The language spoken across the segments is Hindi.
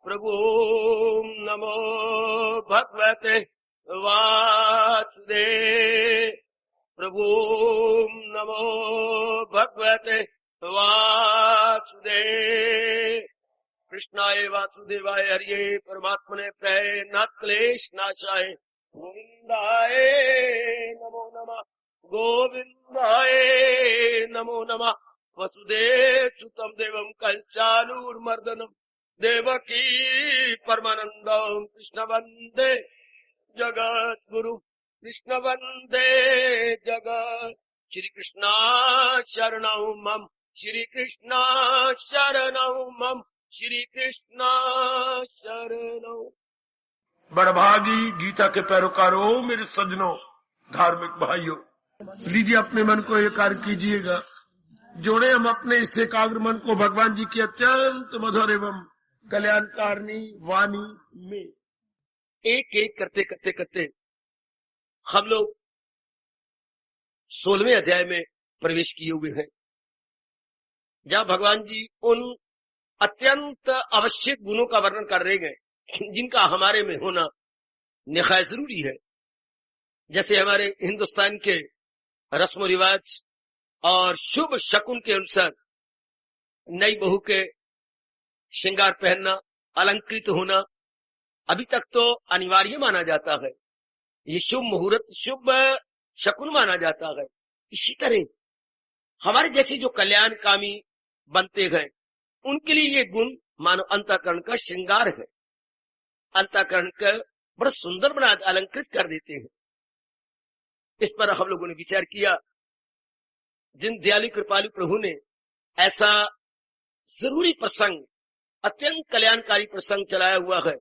प्रभु नमो भगवते वासुदेव। प्रभु नमो भगवते वासुदेव। कृष्णाय वासुदेवाय हरिये परमात्मने प्रणत क्लेश नाशाय गोविंदाय नमो नमः। गोविंदाय नमो नमः। वसुदेव सुतम देवम कंचालूर्मर्दनम देवकी परमानंदम कृष्ण वंदे जगत गुरु। कृष्ण वंदे जगत। श्री कृष्णा शरणं मम। श्री कृष्णा शरणं मम। श्री कृष्णा शरणं। बड़भागी गीता के पैरोकारों, मेरे सज्जनों, धार्मिक भाइयों, लीजिए अपने मन को एकाग्र कीजिएगा। जोड़े हम अपने इस एकाग्र मन को भगवान जी की अत्यंत मधुर एवं कल्याणकारिणी वाणी में। एक एक करते करते करते हम लोग 16वें अध्याय में प्रवेश किए हुए हैं, जहां भगवान जी उन अत्यंत आवश्यक गुणों का वर्णन कर रहे हैं जिनका हमारे में होना निहायत जरूरी है। जैसे हमारे हिंदुस्तान के रस्म रिवाज और शुभ शकुन के अनुसार नई बहू के श्रृंगार पहनना, अलंकृत होना अभी तक तो अनिवार्य माना जाता है। ये शुभ मुहूर्त, शुभ शकुन माना जाता है। इसी तरह हमारे जैसे जो कल्याणकामी बनते हैं उनके लिए ये गुण मानो अंतःकरण का श्रृंगार है। अंतःकरण का बड़ा सुंदर बना अलंकृत कर देते हैं। इस पर हम लोगों ने विचार किया। जिन दयालु कृपालु प्रभु ने ऐसा जरूरी प्रसंग, अत्यंत कल्याणकारी प्रसंग चलाया हुआ है,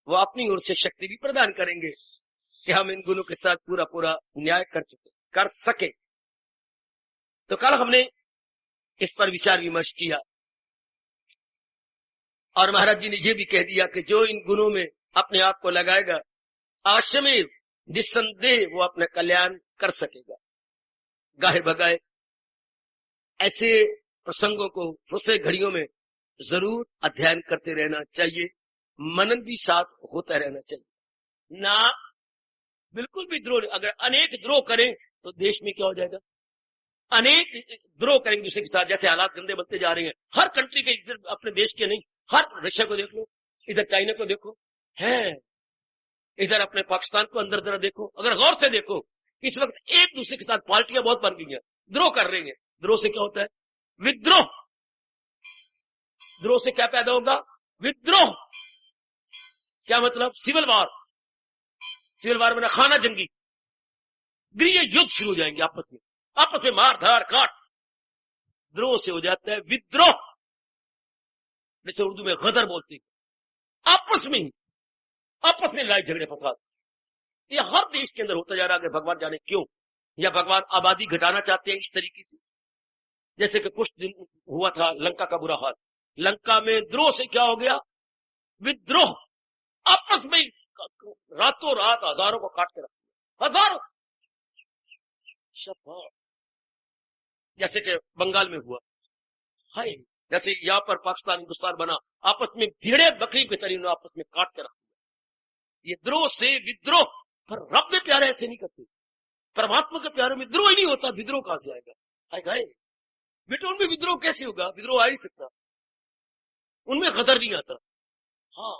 वो अपनी ओर से शक्ति भी प्रदान करेंगे कि हम इन गुणों के साथ पूरा पूरा न्याय कर सके। तो कल हमने इस पर विचार विमर्श किया और महाराज जी ने यह भी कह दिया कि जो इन गुणों में अपने आप को लगाएगा अवश्य में निस्संदेह वो अपना कल्याण कर सकेगा। गाहे बगाए ऐसे प्रसंगों को फुर्से घड़ियों में जरूर अध्ययन करते रहना चाहिए, मनन भी साथ होता रहना चाहिए ना। बिल्कुल भी द्रोह, अगर अनेक द्रोह करें तो देश में क्या हो जाएगा। अनेक द्रोह करेंगे दूसरे के साथ, जैसे हालात गंदे बनते जा रहे हैं हर कंट्री के, इधर अपने देश के नहीं, हर रशिया को देख लो, इधर चाइना को देखो है, इधर अपने पाकिस्तान को अंदर जरा देखो, अगर गौर से देखो इस वक्त एक दूसरे के साथ पार्टियां बहुत बन गई हैं, द्रोह कर रही हैं। द्रोह से क्या होता है? विद्रोह। द्रोह से क्या पैदा होगा? विद्रोह। क्या मतलब? सिविल वार। सिविल वार में खाना जंगी, गृह युद्ध शुरू हो जाएंगे आपस में मार धार काट। द्रोह से हो जाता है विद्रोह, जिसे उर्दू में गदर बोलते हैं। आपस में लड़ाई झगड़े फसाद, ये हर देश के अंदर होता जा रहा है। भगवान जाने क्यों, या भगवान आबादी घटाना चाहते हैं इस तरीके से। जैसे कि कुछ दिन हुआ था लंका का बुरा हाल, लंका में द्रोह से क्या हो गया? विद्रोह। आपस में रातों रात हजारों को काट के रखा, हजारों। जैसे कि बंगाल में हुआ, हाय, जैसे यहां पर पाकिस्तान हिंदुस्तान बना, आपस में भेड़े बकरी के तरीके आपस में काट के रख दिया। ये द्रोह से विद्रोह। पर रब ने प्यारे ऐसे नहीं करते। परमात्मा के प्यारों में द्रोह ही नहीं होता, विद्रोह कहां से आएगा? हाय बेटे, उनमें विद्रोह कैसे होगा? विद्रोह आ ही सकता, उनमें गदर नहीं आता। हाँ,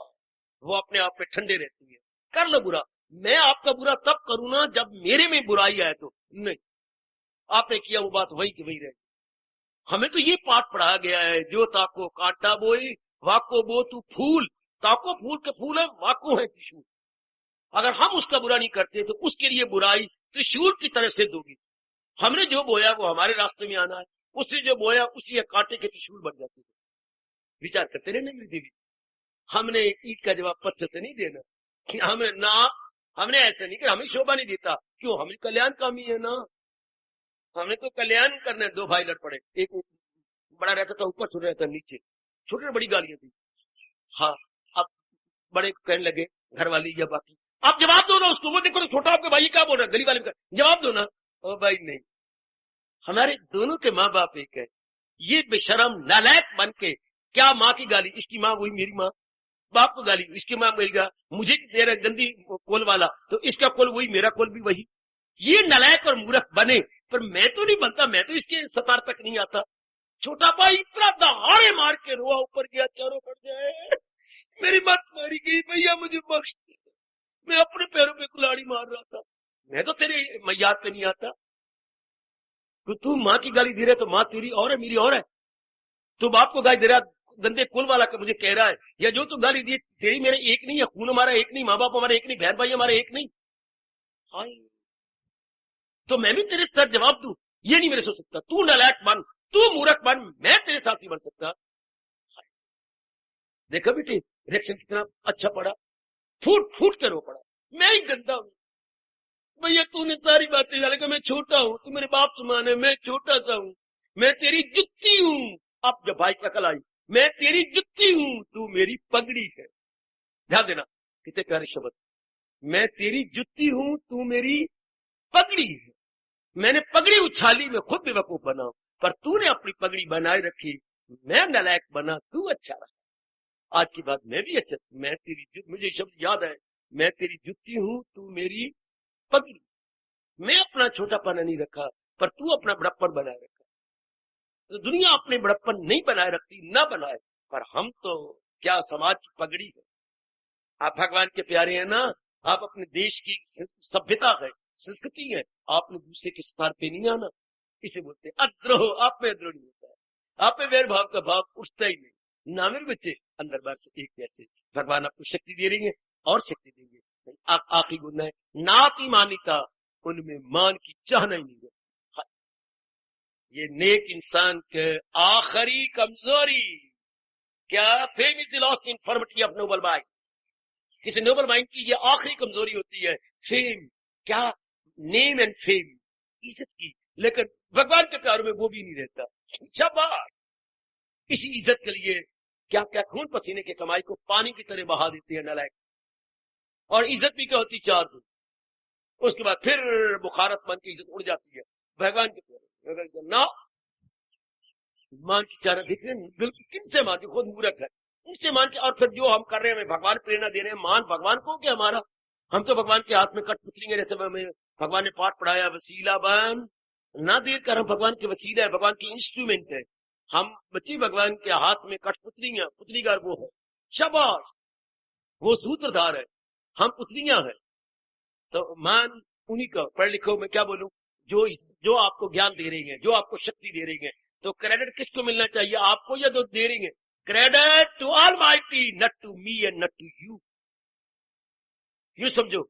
वो अपने आप में ठंडे रहती है। कर लो बुरा, मैं आपका बुरा तब करूं ना जब मेरे में बुराई आए तो नहीं। आपने किया वो बात वही की वही रहेगी। हमें तो ये पाठ पढ़ाया गया है, जो ताको कांटा बोई वाको बो तू फूल। ताको फूल के फूल है, वाको है त्रिशूल। अगर हम उसका बुरा नहीं करते तो उसके लिए बुराई त्रिशूल की तरह सिद्ध होगी। हमने जो बोया वो हमारे रास्ते में आना है, उसने जो बोया उसी कांटे के त्रिशूल बन जाते थे। विचार करते रहने मेरी देवी, हमने ईद का जवाब पत्थर से नहीं देना। हमने ऐसा नहीं किया, हमें शोभा नहीं देता। क्यों? हमें कल्याण कामी है ना, हमने तो कल्याण करना है। दो भाई लड़ पड़े, एक बड़ा रहता था ऊपर, छोटा रहता नीचे, छोटे बड़ी गालियां दी। हाँ, अब बड़े कहने लगे घर वाली या बाकी, आप जवाब दो ना उसको। वो देखो तो छोटा आपके भाई क्या बोल रहा है, गली वाले का जवाब दो ना। ओ भाई नहीं, हमारे दोनों के माँ बाप एक है। ये बेशरम नालायक बन के क्या माँ की गाली, इसकी माँ वही मेरी माँ, बाप को गाली, इसकी मां मिल गया, मुझे दे रहा गंदी कोल वाला, तो इसका कोल वही, मेरा कोल भी वही। ये नलायक और मूर्ख बने, पर मैं तो नहीं बनता, मैं तो इसके सतार तक नहीं आता। छोटा भाई इतना दहाड़े मार के रोआ, ऊपर गया, चारों पड़ जाए, मेरी मत मारी गई, भैया मुझे बख्श दे, मैं अपने पैरों पे कुल्हाड़ी मार रहा था, मैं तो तेरे याद पे नहीं आता। तो तू माँ की गाली दे रहा है तो माँ तेरी और है, मेरी और है। तू बाप को गाली दे रहा, गंदे कुल वाला का मुझे कह रहा है, या जो तू गाली दी तेरी मेरे एक नहीं, या खून हमारा एक नहीं, माँ बाप हमारे एक नहीं, बहन भाई हमारे एक नहीं, हाय तो मैं भी तेरे सर जवाब दूं? ये नहीं मेरे सोच सकता। तू नालायक बन, तू मूर्ख बन, मैं तेरे साथ नहीं बन सकता। देखा बेटे रिएक्शन कितना अच्छा पड़ा, फूट फूट कर रो पड़ा, मैं ही गंदा हूं भैया, तूने सारी बातें डाले कि मैं छोटा हूं, तू मेरे बाप समान है, मैं छोटा सा हूं, मैं तेरी जुत्ती हूं। अब जब भाई की अकल आई, मैं तेरी जुत्ती हूं, तू मेरी पगड़ी है। ध्यान देना कितने प्यारे शब्द, मैं तेरी जुत्ती हूं, तू मेरी पगड़ी है। मैंने पगड़ी उछाली, मैं खुद बेवकूफ बना, पर तूने अपनी पगड़ी बनाए रखी, मैं नालायक बना, तू अच्छा रहा। आज की बात मैं भी अच्छा, मैं तेरी मुझे शब्द याद है, मैं तेरी जुत्ती हूं, तू मेरी पगड़ी। मैं अपना छोटापना नहीं रखा, पर तू अपना बड़प्पन बनाए रखा। तो दुनिया अपने बड़प्पन नहीं बनाए रखती, ना बनाए, पर हम तो क्या समाज की पगड़ी है। आप भगवान के प्यारे हैं ना, आप अपने देश की सभ्यता है, संस्कृति है, आपने दूसरे के स्थान पे नहीं आना। इसे बोलते हैं अद्रोह। आप में अद्रोह नहीं होता है, आप में वैर भाव का भाव उठता ही नहीं। ना मेरे बच्चे अंदर बाहर से एक जैसे, भगवान आपको शक्ति दे रही है और शक्ति देंगे। आखिरी गुण है नाती मानिता, उनमें मान की चाहना ही नहीं है। ये नेक इंसान के आखिरी कमजोरी क्या, fame is the lost infirmity of noble mind. किसी नोबल माइंड की ये आखिरी कमजोरी होती है, फेम, क्या नेम एंड फेम, इज्जत की। लेकिन भगवान के प्यार में वो भी नहीं रहता। शाबाश, इसी इज्जत के लिए क्या क्या खून पसीने की कमाई को पानी की तरह बहा देते हैं नालायक। और इज्जत भी क्या होती, 4 दिन, उसके बाद फिर बुखारत मन की इज्जत उड़ जाती है। भगवान के प्यार ना मान की चारा दिख रहे, बिल्कुल किनसे मान के, खुद मूर्ख है उनसे मान के, और फिर जो हम कर रहे हैं भगवान प्रेरणा दे रहे हैं, मान भगवान को क्या हमारा, हम तो भगवान के हाथ में कठपुतली है। जैसे भगवान ने पाठ पढ़ाया, वसीला बन ना देर कर, हम भगवान के वसीला है, भगवान की इंस्ट्रूमेंट है। हम बच्ची भगवान के हाथ में कठपुतलियां, पुतलीगार वो है, शाबाश वो सूत्रधार है, हम पुतलियां हैं। तो मान उन्हीं का, पढ़ लिखो मैं क्या बोलूं, जो आपको ज्ञान दे रही है, जो आपको शक्ति दे रही है। तो क्रेडिट किसको मिलना चाहिए, आपको या जो दे रही है? Credit to almighty, not to me and not to you. यू समझो,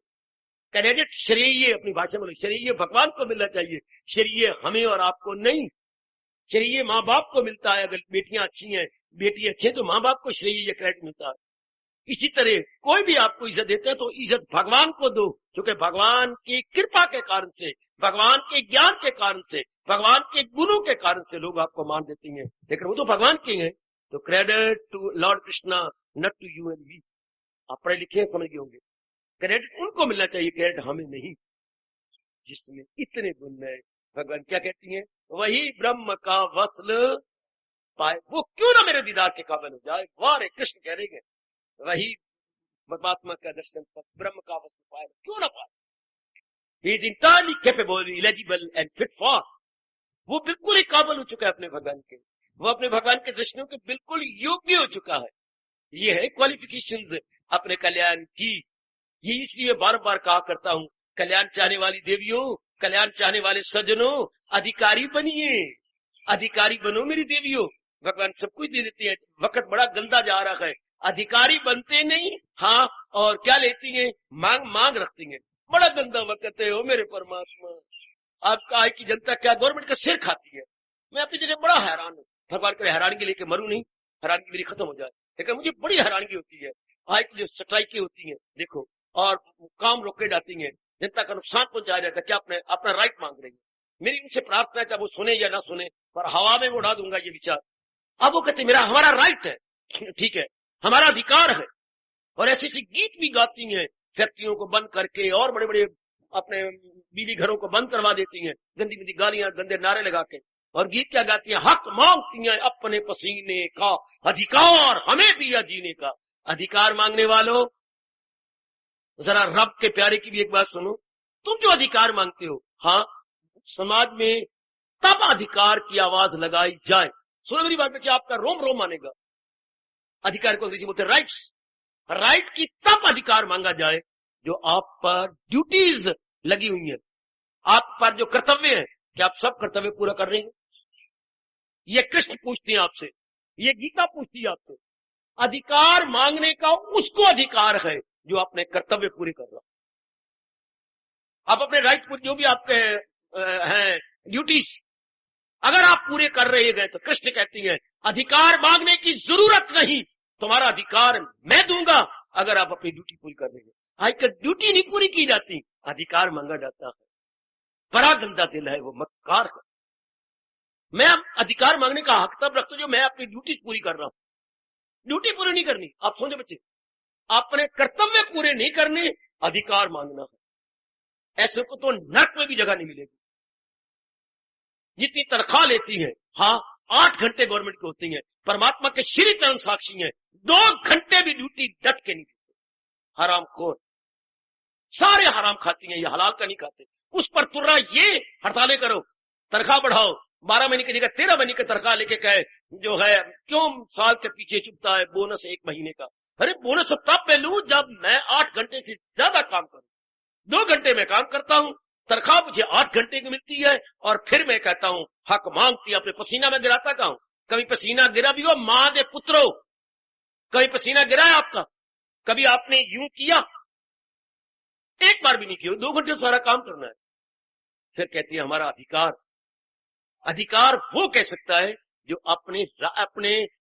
क्रेडिट श्रेय, अपनी भाषा में श्रेय भगवान को मिलना चाहिए, श्रेय हमें और आपको नहीं। श्रेय माँ बाप को मिलता है, अगर बेटियां अच्छी हैं, बेटी अच्छे तो माँ बाप को श्रेय या क्रेडिट मिलता है। इसी तरह कोई भी आपको इज्जत देता है तो इज्जत भगवान को दो, क्योंकि भगवान की कृपा के कारण से, भगवान के ज्ञान के कारण से, भगवान के गुणों के कारण से लोग आपको मान देते हैं, लेकिन वो तो भगवान के हैं। तो credit to lord Krishna, not to you and we. आप पढ़े लिखे समझ गए होंगे, क्रेडिट उनको मिलना चाहिए, क्रेडिट हमें नहीं। जिसमें इतने गुण है, भगवान क्या कहती हैं, वही ब्रह्म का वस्ल पाए, वो क्यों ना मेरे दीदार के काबिल हो जाए। वाह रे कृष्ण कह रहे हैं, वही परमात्मा का दर्शन पर ब्रह्म का वस्त्र पाए, क्यों ना पाए। He is entirely capable, eligible and fit for. वो बिल्कुल ही काबिल हो चुका है अपने भगवान के, वो अपने भगवान के दर्शनों के बिल्कुल योग्य हो चुका है। ये है क्वालिफिकेशंस अपने कल्याण की। ये इसलिए बार बार कहा करता हूं, कल्याण चाहने वाली देवियों, कल्याण चाहने वाले सज्जनों, अधिकारी बनिए, अधिकारी बनो मेरी देवियों। भगवान सब कुछ दे देते हैं, वक्त बड़ा गंदा जा रहा है, अधिकारी बनते नहीं, हाँ, और क्या लेती हैं, मांग रखती हैं। बड़ा गंदा वक्त है हो मेरे परमात्मा। आपका आज की जनता क्या गवर्नमेंट का सिर खाती है। मैं अपनी जगह बड़ा हैरान हूँ, भगवान के हैरानगी लेके मरूं नहीं, हैरानगी मेरी खत्म हो जाए, लेकिन मुझे बड़ी हैरानगी होती है। आज की जो स्ट्राइकें होती हैं देखो, और काम रोके जाती हैं, जनता का नुकसान पहुंचाया जाता है, क्या अपना राइट मांग रही है। मेरी उनसे प्रार्थना है, चाहे वो सुने या ना सुने, पर हवा में उड़ा दूंगा ये विचार। अब वो कहते हमारा राइट है, ठीक है, हमारा अधिकार है, और ऐसे ऐसे गीत भी गाती हैं, फैक्ट्रियों को बंद करके और बड़े बड़े अपने बिजली घरों को बंद करवा देती हैं, गंदी गंदी गालियां, गंदे नारे लगा के, और गीत क्या गाती हैं, हक मांगती हैं अपने पसीने का, अधिकार हमें दिया जीने का। अधिकार मांगने वालों, जरा रब के प्यारे की भी एक बात सुनो। तुम जो अधिकार मांगते हो, हाँ, समाज में तब अधिकार की आवाज लगाई जाए, सुनो मेरी बात बच्चे, आपका रोम रोम मानेगा। अधिकार को अंग्रेजी बोलते हैं राइट्स। राइट की तब अधिकार मांगा जाए जो आप पर ड्यूटीज लगी हुई है, आप पर जो कर्तव्य है, कि आप सब कर्तव्य पूरा कर रहे हैं। ये कृष्ण पूछती है आपसे, ये गीता पूछती है आपसे। अधिकार मांगने का उसको अधिकार है जो अपने कर्तव्य पूरे कर रहा। आप अपने राइट पूरे, जो भी आपके हैं ड्यूटीज, अगर आप पूरे कर रहे गए तो कृष्ण कहती है अधिकार मांगने की जरूरत नहीं, तुम्हारा अधिकार मैं दूंगा अगर आप अपनी ड्यूटी पूरी कर रहे हैं। आजकल ड्यूटी नहीं पूरी की जाती, अधिकार मांगा जाता है। बड़ा गंदा दिल है वो, मक्कार है। मैं अधिकार मांगने का हक तब रखता हूं जो मैं अपनी ड्यूटी पूरी कर रहा हूं। ड्यूटी पूरी नहीं करनी, आप समझो बच्चे, अपने कर्तव्य पूरे नहीं करने, अधिकार मांगना है। ऐसे को तो नर्क में भी जगह नहीं मिलेगी। जितनी तनख्वाह लेती है, हाँ 8 घंटे गवर्नमेंट की होती है, परमात्मा के श्री चरण साक्षी है 2 घंटे भी ड्यूटी डट के नहीं देते। हराम खोर, सारे हराम खाती हैं, ये हलाल का नहीं खाते। उस पर तुर्रा ये हड़तालें करो, तनख्वाह बढ़ाओ, 12 महीने की जगह 13 महीने की तनख्वाह लेके कहे जो है क्यों साल के पीछे चुपता है बोनस 1 महीने का। अरे बोनस तब मैं लूं जब मैं 8 घंटे से ज्यादा काम करूं। 2 घंटे में काम करता हूं, तनख्वाह मुझे 8 घंटे की मिलती है, और फिर मैं कहता हूं हक मांगती, अपने पसीना में गिराता कहां? कभी पसीना गिरा भी हो मां दे पुत्रो? कभी पसीना गिरा है आपका? कभी आपने यूं किया? एक बार भी नहीं किया। 2 घंटे सारा काम करना है। फिर कहती है हमारा अधिकार। अधिकार वो कह सकता है जो अपने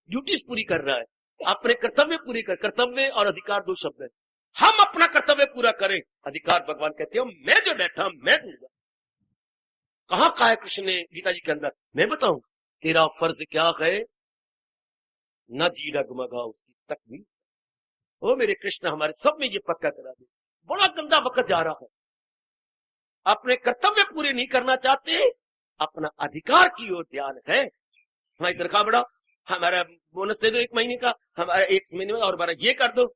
ड्यूटीज पूरी कर रहा है, अपने कर्तव्य पूरी कर। कर्तव्य और अधिकार 2 शब्द है। हम अपना कर्तव्य पूरा करें, अधिकार भगवान कहते हैं मैं जो बैठा मैं दूंगा। कहां कहा है कृष्ण ने गीता जी के अंदर? मैं बताऊं तेरा फर्ज क्या है, न जी डगमगा उसकी तकमीर। ओ मेरे कृष्ण, हमारे सब में ये पक्का करा दे। बड़ा गंदा वक्त जा रहा है, अपने कर्तव्य पूरे नहीं करना चाहते, अपना अधिकार की ओर ध्यान है। हमारी तनख्वाह बढ़ाओ, हमारा बोनस दे दो 1 महीने का, हमारा 1 महीने में और हमारा ये कर दो,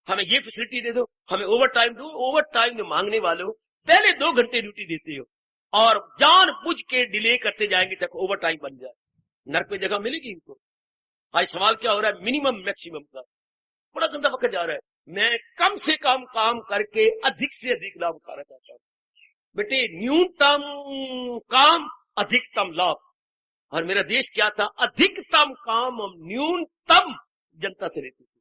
हमें ये फैसिलिटी दे दो, हमें ओवर टाइम दो। ओवर टाइम मांगने वालों पहले 2 घंटे ड्यूटी देते हो और जान बुझ के डिले करते जाएंगे तक ओवर टाइम बन जाए। नर्क में जगह मिलेगी इनको? आज सवाल क्या हो रहा है? मिनिमम मैक्सिमम का। बड़ा गंदा वक्त जा रहा है। मैं कम से कम काम करके अधिक से अधिक लाभ उठाना चाहता हूं। बेटे न्यूनतम काम अधिकतम लाभ, और मेरा देश क्या था? अधिकतम काम हम न्यूनतम जनता से लेते थे।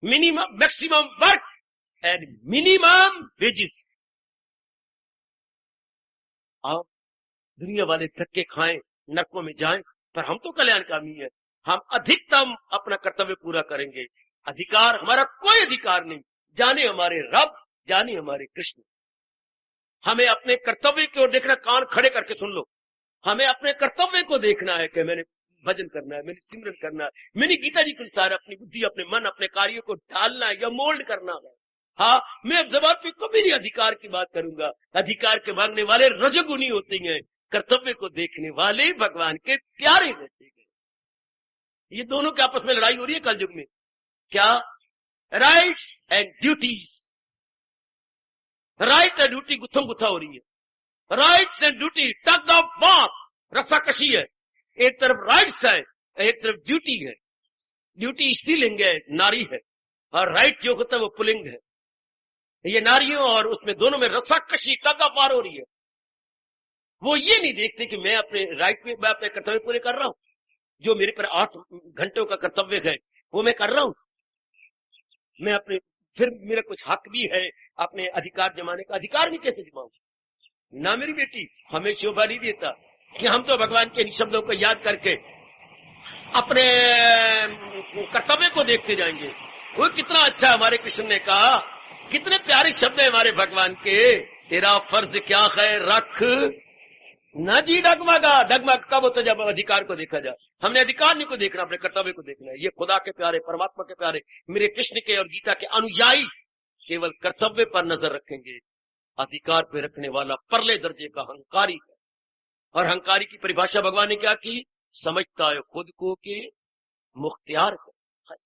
Minimum maximum work and minimum wages. आप दुनिया वाले धक्के खाएं, नरकों में जाएं, पर हम तो कल्याणकामी है। हम अधिकतम अपना कर्तव्य पूरा करेंगे। अधिकार हमारा कोई अधिकार नहीं, जाने हमारे रब, जाने हमारे कृष्ण। हमें अपने कर्तव्य की ओर देखना, कान खड़े करके सुन लो। हमें अपने कर्तव्य को देखना है कि मैंने भजन करना है, मैंने सिमरन करना है, मैंने गीता जी के अनुसार अपनी बुद्धि, अपने मन, अपने कार्यों को ढालना है या मोल्ड करना है। हाँ, मैं अब जबान पे कभी नहीं अधिकार की बात करूंगा। अधिकार के मांगने वाले रजोगुनी होते हैं, कर्तव्य को देखने वाले भगवान के प्यारे होते हैं। ये दोनों के आपस में लड़ाई हो रही है कल युग में। क्या? Rights and duties. Right and duty गुत्थम गुत्था हो रही है। Rights and duty tug of war, रस्साकशी है। एक तरफ राइट्स है, एक तरफ ड्यूटी है। ड्यूटी स्त्रीलिंग है, नारी है, और राइट जो होता है वो पुल्लिंग है। ये नारियों और उसमें दोनों में रस्साकशी, टग ऑफ वॉर हो रही है। वो ये नहीं देखते कि मैं अपने राइट पे, मैं अपने कर्तव्य पूरे कर रहा हूं। जो मेरे पर 8 घंटों का कर्तव्य है वो मैं कर रहा हूं। मैं अपने, फिर मेरा कुछ हक भी है अपने अधिकार जमाने का। अधिकार भी कैसे जमाऊं? ना मेरी बेटी, हमें शोभा नहीं देता कि हम तो भगवान के इन शब्दों को याद करके अपने कर्तव्य को देखते जाएंगे। वो कितना अच्छा हमारे कृष्ण ने कहा, कितने प्यारे शब्द है हमारे भगवान के। तेरा फर्ज क्या है रख, न जी डगमगा। डगमग कब होता? जब अधिकार को देखा जाए। हमने अधिकार नहीं को देखना, अपने कर्तव्य को देखना है। ये खुदा के प्यारे, परमात्मा के प्यारे, मेरे कृष्ण के और गीता के अनुयायी केवल कर्तव्य पर नजर रखेंगे। अधिकार पे रखने वाला परले दर्जे का हंकारी है। और हंकारी की परिभाषा भगवान ने क्या की? समझता है खुद को कि मुख्तियार है।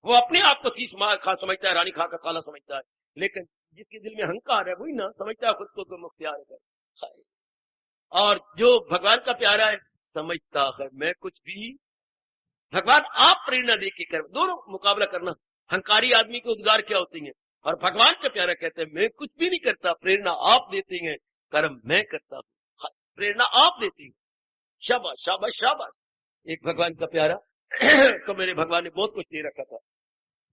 वो अपने आप को 30 माह खा समझता है, रानी खा का साला समझता है, लेकिन जिसके दिल में अहंकार है वही ना समझता है खुद को मुख्तियार है। और जो भगवान का प्यारा है समझता है मैं कुछ भी, भगवान आप प्रेरणा दे के कर, दोनों मुकाबला करना। हंकारी आदमी के उद्गार क्या होती है, और भगवान का प्यारा कहते हैं मैं कुछ भी नहीं करता, प्रेरणा आप देती हैं, कर्म मैं करता हूं, प्रेरणा आप देती हैं। शाबाश शाबाश शाबाश। एक भगवान का प्यारा तो मेरे भगवान ने बहुत कुछ दे रखा था,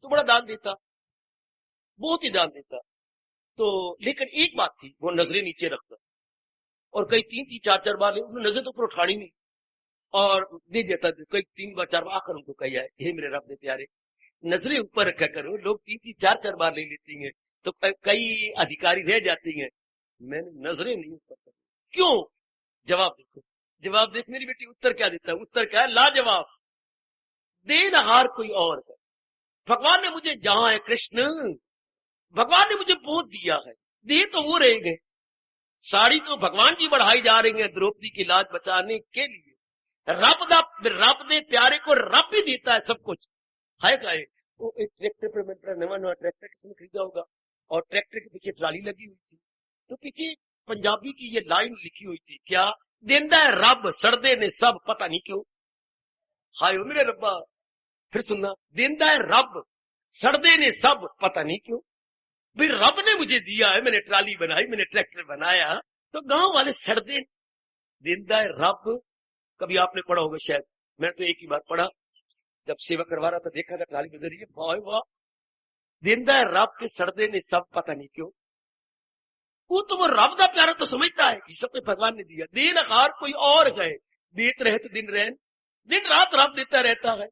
तो बड़ा दान देता, बहुत ही दान देता। तो लेकिन एक बात थी, वो नजरें नीचे रखता, और कई 3-4 बार नजर तो ऊपर उठानी नहीं, और दे देता, कई 3 बार 4 बार, आखिर उनको कही है हे मेरे रब ने प्यारे नजरें ऊपर रखा करो। लोग 3-4 बार ले लेती हैं, तो कई अधिकारी रह जाती हैं, मैंने नजरें नहीं ऊपर कर। क्यों? जवाब देखो, जवाब देख मेरी बेटी, उत्तर क्या देता है? उत्तर क्या है? लाजवाब। देनहार कोई और है। भगवान ने मुझे जहां है कृष्ण, भगवान ने मुझे बहुत दिया है, दे तो वो रह गए। साड़ी तो भगवान जी बढ़ाई जा रही है द्रौपदी की लाज बचाने के लिए। रब ने प्यारे को रब भी देता है सब कुछ है का है। वो एक ट्रैक्टर पर मेरा नवा ट्रैक्टर किसी ने खरीदा होगा, और ट्रैक्टर के पीछे ट्राली लगी हुई थी, तो पीछे पंजाबी की ये लाइन लिखी हुई थी, क्या? देंदा है रब सड़दे ने सब पता नहीं क्यों। हाय मेरे रब्बा, फिर सुनना, देंदा है रब सड़दे ने सब पता नहीं क्यों। भाई रब ने मुझे दिया है, मैंने ट्राली बनाई, मैंने ट्रैक्टर बनाया, तो गांव वाले सड़दे। देंदा है रब, कभी आपने पढ़ा होगा शायद, मैं तो एक ही बार पढ़ा, जब सेवा करवा रहा था देखा था ट्राली गुजर रही है, वाह वाह, देंदा है रब के सड़दे ने सब पता नहीं क्यों। वो तो वो रब का प्यारा तो समझता है कि सब पे भगवान ने दिया, देनहार कोई और गए, देते रहे तो दिन रहन, दिन रात रब देता रहता है।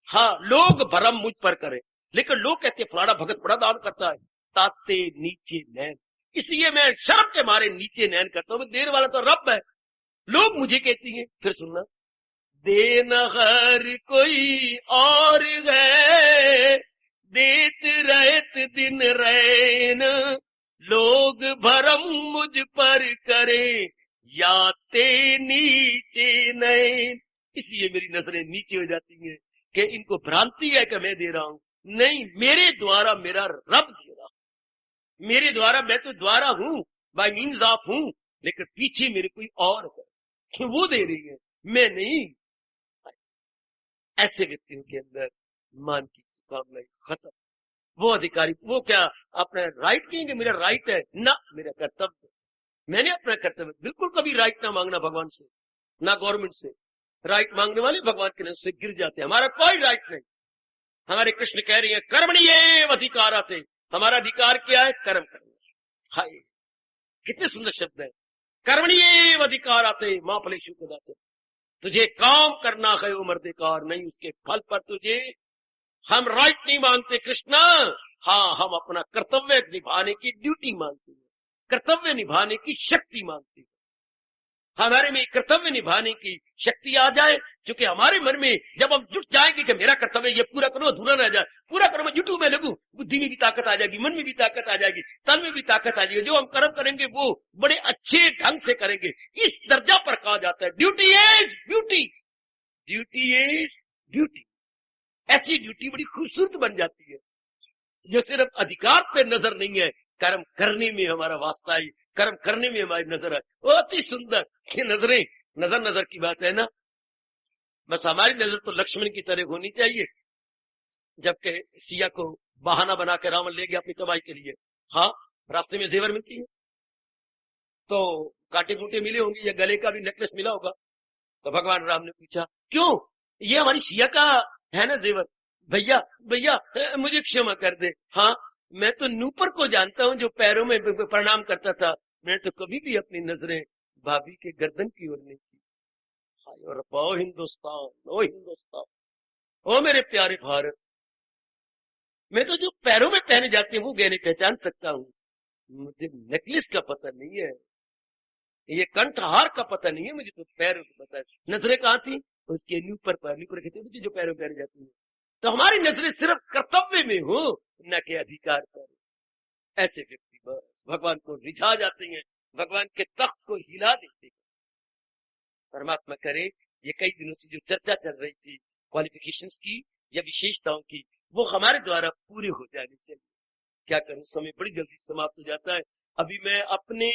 हाँ लोग भरम मुझ पर करे, लेकिन लोग कहते फलाना भगत बड़ा दान करता है, ताते नीचे नैन, इसलिए मैं शर्म के मारे नीचे नैन करता हूं, देने वाला तो रब है, लोग मुझे कहती हैं। फिर सुनना, देनहार कोई और है, देत रहत दिन रैन, लोग भरम मुझ पर करे, याते नीचे नैन, इसलिए मेरी नजरें नीचे हो जाती हैं कि इनको भ्रांति है कि मैं दे रहा हूं, नहीं, मेरे द्वारा मेरा रब दे रहा, मेरे द्वारा, मैं तो द्वारा हूं, बाय मीन्स ऑफ हूं, लेकिन पीछे मेरे कोई और है कि वो दे रही है, मैं नहीं। ऐसे व्यक्तियों के अंदर मान की कामना खत्म। वो अधिकारी वो क्या अपना राइट कहेंगे, मेरा राइट है ना, मेरा कर्तव्य, मैंने अपना कर्तव्य, बिल्कुल कभी राइट ना मांगना भगवान से, ना गवर्नमेंट से। राइट मांगने वाले भगवान के नजर से गिर जाते हैं, हमारा कोई राइट नहीं। हमारे कृष्ण कह रही है कर्मण्येव अधिकाराते, हमारा अधिकार क्या है? कर्म करना। हाय कितने सुंदर शब्द है, कर्मण्येव अधिकाराते मां फलेषु कदाचन, तुझे काम करना है उम्र अधिकार, नहीं उसके फल पर तुझे। हम राइट नहीं मानते कृष्ण, हाँ हम अपना कर्तव्य निभाने की ड्यूटी मानते हैं, कर्तव्य निभाने की शक्ति मानते हैं। हमारे में कर्तव्य निभाने की शक्ति आ जाए, क्योंकि हमारे मन में जब हम जुट जाएंगे कि मेरा कर्तव्य ये पूरा करो, अधूरा रह जाए, पूरा करो मैं जुटू में लगू, बुद्धि में भी ताकत आ जाएगी, मन में भी ताकत आ जाएगी, तन में भी ताकत आ जाएगी, जो हम कर्म करेंगे वो बड़े अच्छे ढंग से करेंगे। इस दर्जा पर कहा जाता है duty is beauty, duty is beauty. ऐसी ड्यूटी बड़ी खूबसूरत बन जाती है, जो सिर्फ अधिकार पे नजर नहीं है, कर्म करने में हमारा वास्ता है, कर्म करने में हमारी नजर है। बहुत ही सुंदर ये नजरें, नजर नजर की बात है ना, बस हमारी नजर तो लक्ष्मण की तरह होनी चाहिए, जबकि सिया को बहाना बना के रावण ले गया अपनी कमाई के लिए। हाँ रास्ते में जेवर मिलती है, तो कांटे कूटे मिले होंगे या गले का भी नेकलेस मिला होगा, तो भगवान राम ने पूछा क्यों, ये हमारी सिया का है ना जेवर, भैया भैया मुझे क्षमा कर दे। हाँ मैं तो नूपुर को जानता हूं जो पैरों में प्रणाम करता था, मैं तो कभी भी अपनी नजरें भाभी के गर्दन की ओर नहीं की। और ओ हिंदुस्तान, ओ हिंदुस्तान, ओ मेरे प्यारे भारत, मैं तो जो पैरों में पहने जाते हैं वो गहने पहचान सकता हूं, मुझे नेकलेस का पता नहीं है, ये कंठहार का पता नहीं है, मुझे तो पैरों का पता है। नजरें कहां थी? उसके ऊपर पर, ऊपर कहते मुझे जो पैरों पहने जाती है। तो हमारी नजरें सिर्फ कर्तव्य में हो, न के अधिकार पर। ऐसे व्यक्ति भगवान को रिझा जाते हैं, भगवान के तख्त को हिला देते हैं। परमात्मा करे ये कई दिनों से जो चर्चा चल रही थी क्वालिफिकेशंस की या विशेषताओं की, वो हमारे द्वारा पूरे हो जाने चाहिए। क्या करूं, समय बड़ी जल्दी समाप्त हो जाता है। अभी मैं अपने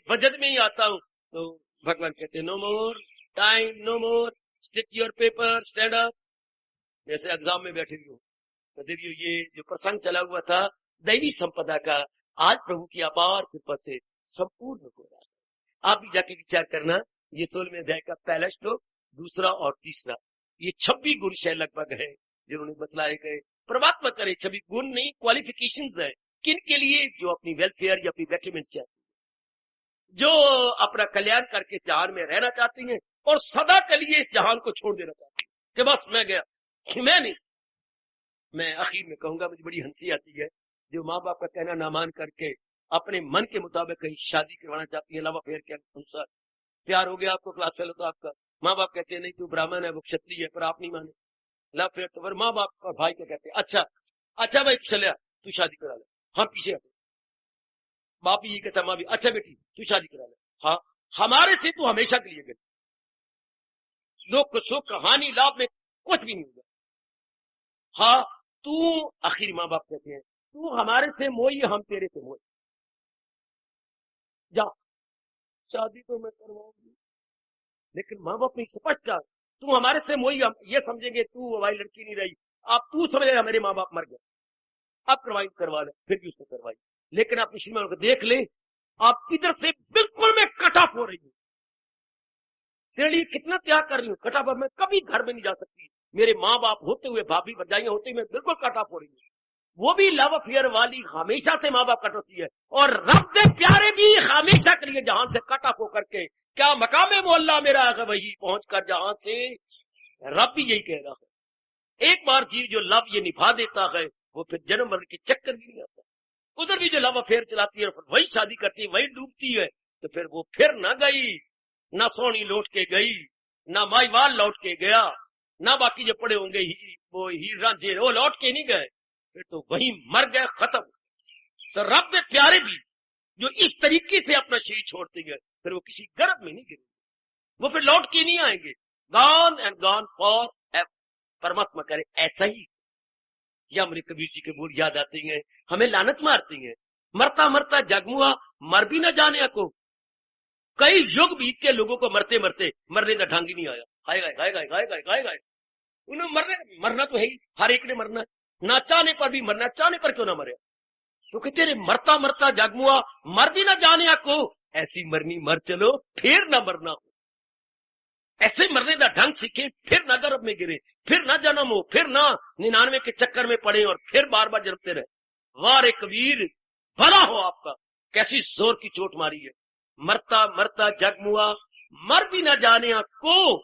वजन में ही आता हूं तो भगवान कहते हैं no more time, no more, stick your paper, stand up. जैसे एग्जाम में बैठे हुए हो तो देखिए ये जो प्रसंग चला हुआ था दैवी संपदा का, आज प्रभु की अपार कृपा से संपूर्ण हो रहा है। आप भी जाके विचार करना, ये 16वें अध्याय का पहला श्लोक, दूसरा और तीसरा, ये 26 गुण शायद लगभग है जिन्होंने बतलाए गए। परमात्मा करे 26 गुण नहीं, क्वालिफिकेशंस है किन के लिए, जो अपनी वेलफेयर या अपनी बेटरमेंट चाहते हैं, जो अपना कल्याण करके जहान में रहना चाहती हैं और सदा के लिए इस जहान को छोड़ देना चाहती हैं कि बस मैं गया, मैं नहीं। मैं आखिर में कहूंगा, मुझे बड़ी हंसी आती है जो माँ बाप का कहना ना मान करके अपने मन के मुताबिक कहीं शादी करवाना चाहती है लव अफेयर के अनुसार। प्यार हो गया आपको, क्लास फेल होता आपका, माँ बाप कहते हैं नहीं तू ब्राह्मण है, वो क्षत्रिय है, पर आप नहीं माने, लव अफेयर। तो फिर माँ बाप और भाई क्या कहते हैं, अच्छा भाई चले तू शादी करा ले, हाँ पीछे हटो। बाप भी ये कहता, माँ भी अच्छा बेटी तू शादी करा ले, हाँ हमारे से तू हमेशा के लिए गई, दुख सुख हानि लाभ में कुछ भी नहीं होगा, हाँ तू। आखिर माँ बाप कहते हैं तू हमारे से मोई, हम तेरे से मोई, जा शादी तो मैं करवाऊंगी। लेकिन माँ बाप ने स्पष्ट कहा तू हमारे से मोई, हम ये समझेंगे तू हमारी लड़की नहीं रही, अब तू समझेगा मेरे माँ बाप मर गए, अब करवा ले, फिर भी उसने करवाई। लेकिन आप श्रीमान को देख ले, आप इधर से बिल्कुल मैं कट ऑफ हो रही हूँ, तेरे लिए कितना त्याग कर रही हूँ, कट ऑफ, मैं कभी घर में नहीं जा सकती, मेरे माँ बाप होते हुए, भाभी भरजाइयां होते हुए मैं बिल्कुल कट ऑफ हो रही हूँ। वो भी लव अफेयर वाली हमेशा से माँ बाप कट होती है, और रब दे प्यारे भी हमेशा के लिए जहां से कट ऑफ होकर के, क्या मकामे मोहल्ला मेरा है वही पहुंच कर जहां से, रब भी यही कह रहा है। एक बार जीव जो लव ये निभा देता है वो फिर जन्म मरण के चक्कर भी नहीं आता। उधर भी जो लव अफेयर चलाती है फिर वही शादी करती है, वही डूबती है, तो फिर वो फिर न गई, ना सोनी लौट के गई, ना माईवाल लौट के गया, ना बाकी जो पड़े होंगे वो हीर रांझे वो लौट के नहीं गए, फिर तो वही मर गए, खत्म। तो रब दे प्यारे भी जो इस तरीके से अपना शरीर छोड़ते गए फिर वो किसी गर्भ में नहीं गिरेंगे, वो फिर लौट के नहीं आएंगे, gone and gone for ever. परमात्मा करे ऐसा ही। या मेरे कबीर जी के बोल याद आते हैं, हमें लानत मारती हैं, मरता मरता जगमुआ मर भी न जाने को। कई युग बीत के लोगों को मरते मरते मरने का ढंग ही नहीं आया, आएगा उन्हें मरना तो है ही, हर एक ने मरना है, ना चाहने पर भी मरना, चाहने पर क्यों ना मरे। तो कहते रे मरता मरता जगमुआ मर भी ना जाने को, ऐसी मरनी मर चलो फिर ना मरना हो। ऐसे मरने का ढंग सीखे, फिर ना गर्भ में गिरे, फिर ना जन्म हो, फिर ना 99 के चक्कर में पड़े और फिर बार बार जन्मते रहे। वारे कबीर भला हो आपका, कैसी जोर की चोट मारी है। मरता मरता जगमुआ मर भी ना जाने को,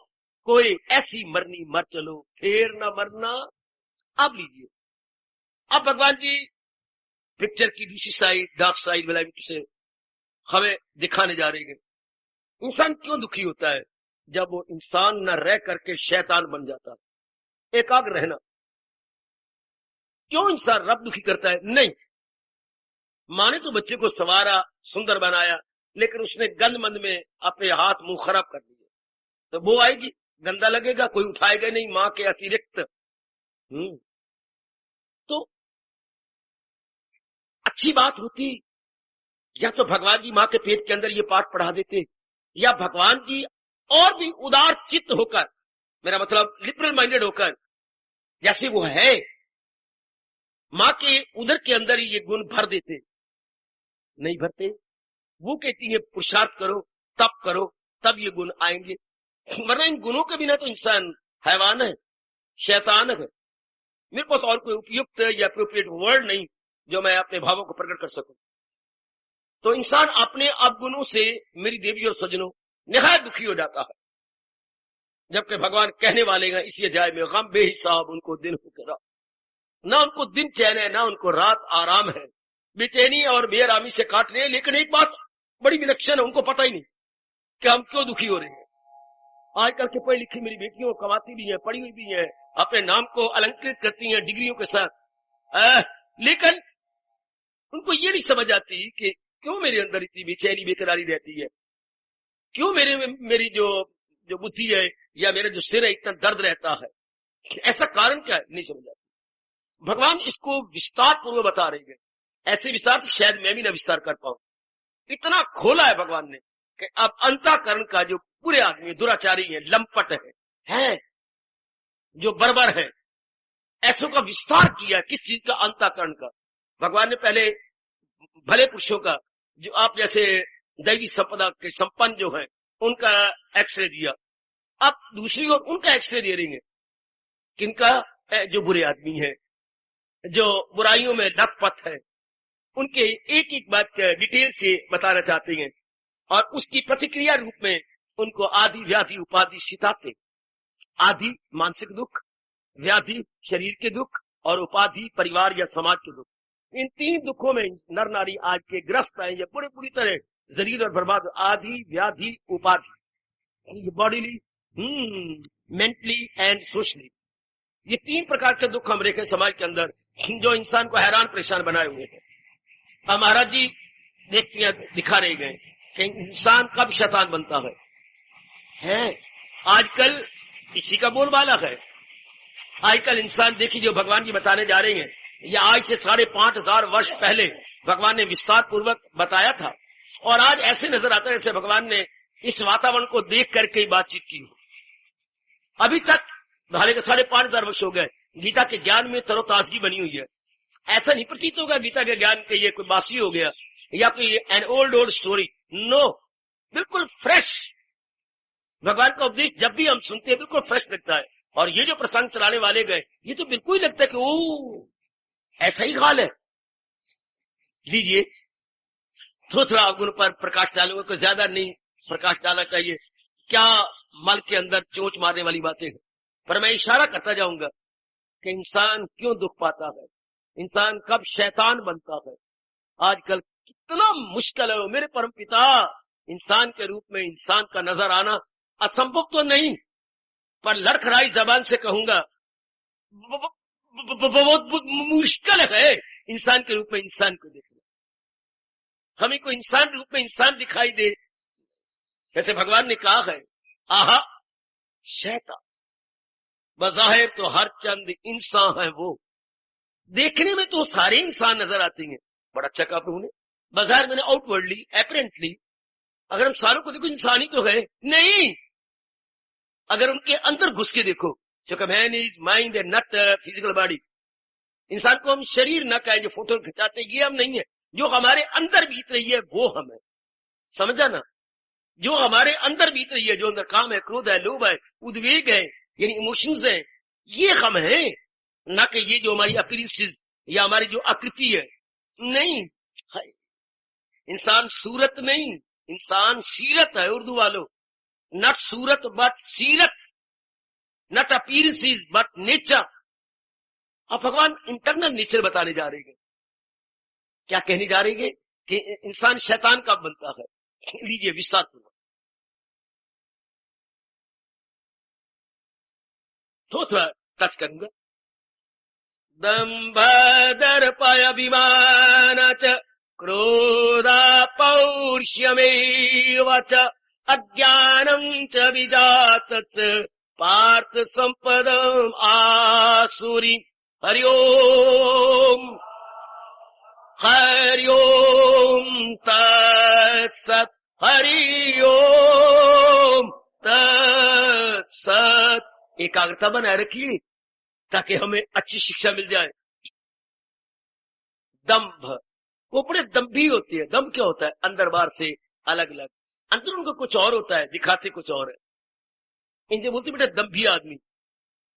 कोई ऐसी मरनी मर चलो फिर ना मरना। अब लीजिए, अब भगवान जी पिक्चर की दूसरी साइड, डार्क साइड वाला से हमें दिखाने जा रहे हैं। इंसान क्यों दुखी होता है, जब वो इंसान न रह करके शैतान बन जाता है। एकाग्र रहना, क्यों इंसान रब दुखी करता है? नहीं, माँ ने तो बच्चे को संवारा, सुंदर बनाया, लेकिन उसने गंद मंद में अपने हाथ मुंह खराब कर दिए, तो वो आएगी, गंदा लगेगा, कोई उठाएगा नहीं माँ के अतिरिक्त। तो अच्छी बात होती या तो भगवान जी माँ के पेट के अंदर ये पाठ पढ़ा देते, या भगवान जी और भी उदार चित्त होकर, मेरा मतलब लिबरल माइंडेड होकर, जैसे वो है माँ के उदर के अंदर ही ये गुण भर देते। नहीं भरते, वो कहती है पुरुषार्थ करो, तप करो, तब ये गुण आएंगे, वरना इन गुणों के बिना तो इंसान हैवान है, शैतान है। मेरे पास और कोई उपयुक्त या अप्रोप्रिएट वर्ड नहीं जो मैं अपने भावों को प्रकट कर सकूं। तो इंसान अपने अवगुणों से, मेरी देवी और सज्जनों, निहायत दुखी हो जाता है, जबकि भगवान कहने वाले हैं इसी अध्याय में, गम बेहिसाब उनको दिन होकर, ना उनको दिन चैन है, ना उनको रात आराम है, बेचैनी और बेआरामी से काट रहे हैं। लेकिन एक बात बड़ी विलक्षण है, उनको पता ही नहीं कि हम क्यों दुखी हो रहे हैं। आजकल के पढ़ी लिखी मेरी बेटियों कमाती भी है, पढ़ी हुई भी है, अपने नाम को अलंकृत करती हैं डिग्रियों के साथ, लेकिन उनको ये नहीं समझ आती कि क्यों मेरे अंदर इतनी बेचैनी बेकरारी रहती है, क्यों मेरी जो बुद्धि है या मेरा जो सिर है इतना दर्द रहता है, ऐसा कारण क्या है, नहीं समझ आती। भगवान इसको विस्तार पूर्वक बता रहे हैं, ऐसे विस्तार से शायद मैं भी ना विस्तार कर पाऊं। इतना खोला है भगवान ने कि अब अंतःकरण का जो पूरे आदमी दुराचारी है, लंपट है जो बर्बर है, ऐसों का विस्तार किया। किस चीज का? अंतःकरण का। भगवान ने पहले भले पुरुषों का, जो आप जैसे दैवी संपदा के संपन्न जो है, उनका एक्सरे दिया। अब दूसरी ओर उनका एक्सरे दे रही है, किनका? जो बुरे आदमी है, जो बुराइयों में लथपथ है, उनके एक एक बात का डिटेल से बताना चाहते हैं और उसकी प्रतिक्रिया रूप में उनको आदि व्याधि उपाधि सिताते। आदि मानसिक दुख, व्याधि शरीर के दुख और उपाधि परिवार या समाज के दुख। इन तीन दुखों में नर नारी आज के ग्रस्त है, ये पूरी तरह जलील और बर्बाद। आदि व्याधि उपाधि, बॉडीली, मेंटली एंड सोशली, ये तीन प्रकार के दुख हम देखे समाज के अंदर, जो इंसान को हैरान परेशान बनाए हुए हैं। अब महाराज जी दिखा रहे गए कि इंसान कब शैतान बनता है। आजकल इसी का बोलबाला है। आजकल इंसान देखिए, जो भगवान जी बताने जा रहे हैं, या आज से 5,500 वर्ष पहले भगवान ने विस्तार पूर्वक बताया था, और आज ऐसे नजर आता है जैसे भगवान ने इस वातावरण को देख करके ही बातचीत की हो। अभी तक हालांकि 5,500 वर्ष हो गए, गीता के ज्ञान में तरोताजगी बनी हुई है। ऐसा नहीं प्रतीत होगा गीता के ज्ञान के ये कोई बासी हो गया या कोई एन ओल्ड स्टोरी। नो, बिल्कुल फ्रेश। भगवान का उपदेश जब भी हम सुनते हैं बिल्कुल फ्रेश लगता है। और ये जो प्रसंग चलाने वाले गए, ये तो बिल्कुल ही लगता है कि ओ ऐसा ही हाल है। लीजिए, थोड़ा गुण पर प्रकाश डालूंगा, कोई ज्यादा नहीं प्रकाश डालना चाहिए। क्या मल के अंदर चोट मारने वाली बातें हैं, पर मैं इशारा करता जाऊंगा कि इंसान क्यों दुख पाता है, इंसान कब शैतान बनता है। आजकल कितना मुश्किल है। मेरे परम पिता, इंसान के रूप में इंसान का नजर आना असंभव तो नहीं, पर लड़खड़ाई जबान से कहूंगा बहुत मुश्किल है इंसान के रूप में इंसान को देखना। हमें को इंसान रूप में इंसान दिखाई दे, जैसे भगवान ने कहा है, आहा शैतान बज़ाहिर तो हर चंद इंसान है, वो देखने में तो सारे इंसान नजर आते हैं। बड़ा अच्छा कहा प्रभु ने, बाजार मैंने आउटवर्डली एपरेंटली, अगर हम सारों को देखो इंसान ही तो है नहीं। अगर उनके अंदर घुस के देखो, जो man is mind and not physical body, इंसान को हम शरीर न कहें जो फोटो खिंचाते, ये हम नहीं है। जो हमारे अंदर बीत रही है वो हम है, समझा ना? जो हमारे अंदर बीत रही है, जो अंदर काम है, क्रोध है, लोभ है, उद्वेग है, यानी इमोशंस है, ये हम है, ना कि ये जो हमारी अपीरेंसेस या हमारी जो आकृति है। नहीं, इंसान सूरत नहीं, इंसान सीरत है। उर्दू वालों, नॉट सूरत बट सीरत, नॉट अपीरेंसेस बट नेचर। अब भगवान इंटरनल नेचर बताने जा रहे हैं। क्या कहने जा रहे हैं कि इंसान शैतान कब बनता है। लीजिए विस्तार पूर्वक थोड़ा टच करूंगा। दंभ दर्पय अभिमान च क्रोधा पौरुषमेव च अज्ञानं च विजातस्य पार्थ संपदम् आसुरी। हरि ओम तत्सत्, हरि ओम तत्सत्। एकाग्रता बनाए रखिए ताकि हमें अच्छी शिक्षा मिल जाए। दंभ, वो बड़े दंभी होती है। दंभ क्या होता है? अंदर बाहर से अलग अलग, अंदर उनको कुछ और होता है, दिखाते कुछ और है। इनसे बोलते बेटा दंभी आदमी।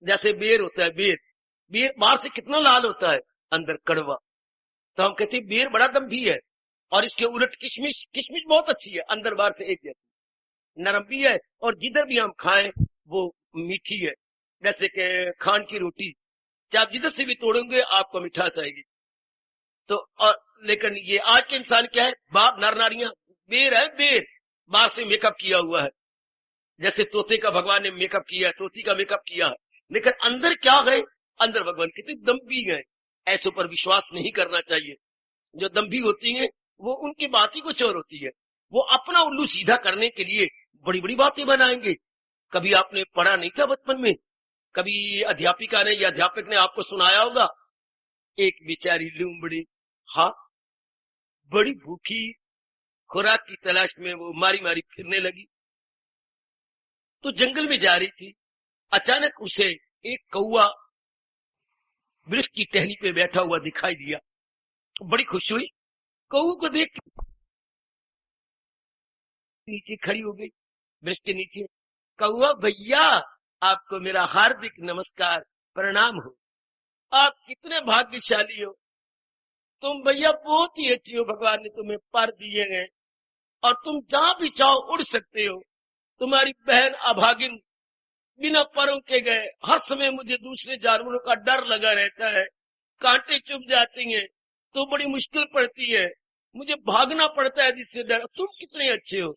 जैसे बेर होता है, बेर बाहर से कितना लाल होता है, अंदर कड़वा, तो हम कहते हैं बेर बड़ा दंभी है। और इसके उलट किशमिश बहुत अच्छी है, अंदर बाहर से एक जैसी, नरम भी है, और जिधर भी हम खाएं वो मीठी है। जैसे कि खान की रोटी, चाहे आप जिधर से भी तोड़ेंगे आपको मिठास आएगी। तो लेकिन ये आज के इंसान क्या है, बाप नर नारियां बेर है, बेर बाहर से मेकअप किया हुआ है। जैसे तोते का भगवान ने मेकअप किया है, तोती का मेकअप किया है, लेकिन अंदर क्या है, अंदर भगवान कितने दम्भी है। ऐसों पर विश्वास नहीं करना चाहिए। जो दम्भी होती हैं वो उनकी बात ही कुछ और होती है। वो अपना उल्लू सीधा करने के लिए बड़ी बड़ी बातें बनाएंगे। कभी आपने पढ़ा नहीं था बचपन में, कभी अध्यापिका ने या अध्यापक ने आपको सुनाया होगा एक बेचारी लूमड़ी, हाँ, बड़ी भूखी, खुराक की तलाश में वो मारी मारी फिरने लगी। तो जंगल में जा रही थी, अचानक उसे एक कौवा वृक्ष की टहनी पे बैठा हुआ दिखाई दिया। बड़ी खुश हुई, कौवे को देख के नीचे खड़ी हो गई, वृक्ष के नीचे। कौवा भैया, आपको मेरा हार्दिक नमस्कार, प्रणाम हो। आप कितने भाग्यशाली हो, तुम भैया बहुत ही अच्छी हो, भगवान ने तुम्हें पर दिए हैं और तुम जहां भी चाहो उड़ सकते हो। तुम्हारी बहन अभागिन बिना परों के गए, हर समय मुझे दूसरे जानवरों का डर लगा रहता है, कांटे चुभ जाती हैं तो बड़ी मुश्किल पड़ती है, मुझे भागना पड़ता है जिससे डर। तुम कितने अच्छे हो,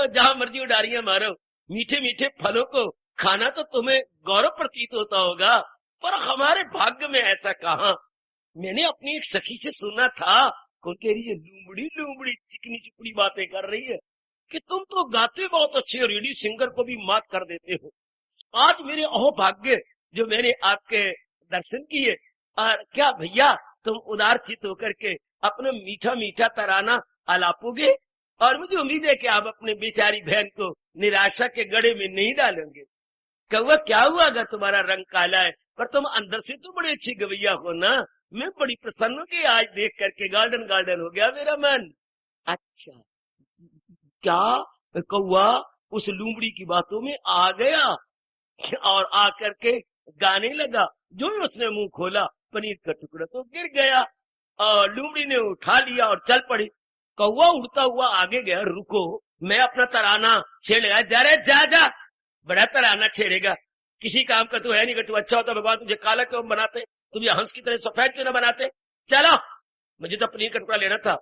जहां मर्जी उड़ारियां मारो, मीठे मीठे फलों को खाना तो तुम्हें गौरव प्रतीत होता होगा, पर हमारे भाग्य में ऐसा कहाँ। मैंने अपनी एक सखी से सुना था, कौन कह रही है, लूमड़ी लूमड़ी चिकनी चुपड़ी बातें कर रही है कि तुम तो गाते बहुत अच्छे हो, रेडियो सिंगर को भी मात कर देते हो। आज मेरे अहो भाग्य जो मैंने आपके दर्शन किए। और क्या भैया तुम उदार चित्त होकर के अपना मीठा मीठा तराना आलापोगे, और मुझे उम्मीद है कि आप अपने बेचारी बहन को निराशा के गड़े में नहीं डालेंगे। कौवा क्या हुआ अगर तुम्हारा रंग काला है, पर तुम अंदर से तो बड़े अच्छी गवैया हो ना। मैं बड़ी प्रसन्न हूँ कि आज देख करके गार्डन गार्डन हो गया मेरा मन। अच्छा, क्या कौवा उस लूमड़ी की बातों में आ गया और आकर के गाने लगा। जो ही उसने मुंह खोला, पनीर का टुकड़ा तो गिर गया और लूमड़ी ने उठा लिया और चल पड़ी। कौवा उड़ता हुआ आगे गया, रुको मैं अपना तराना छेड़ेगा। जा रे जा जा, बड़ा तराना छेड़ेगा, किसी काम का तो है नहीं। अगर तू अच्छा होता भगवान तुझे काला क्यों बनाते, तुझे हंस की तरह सफेद क्यों ना बनाते। चलो, मुझे तो पनीर का टुकड़ा लेना था।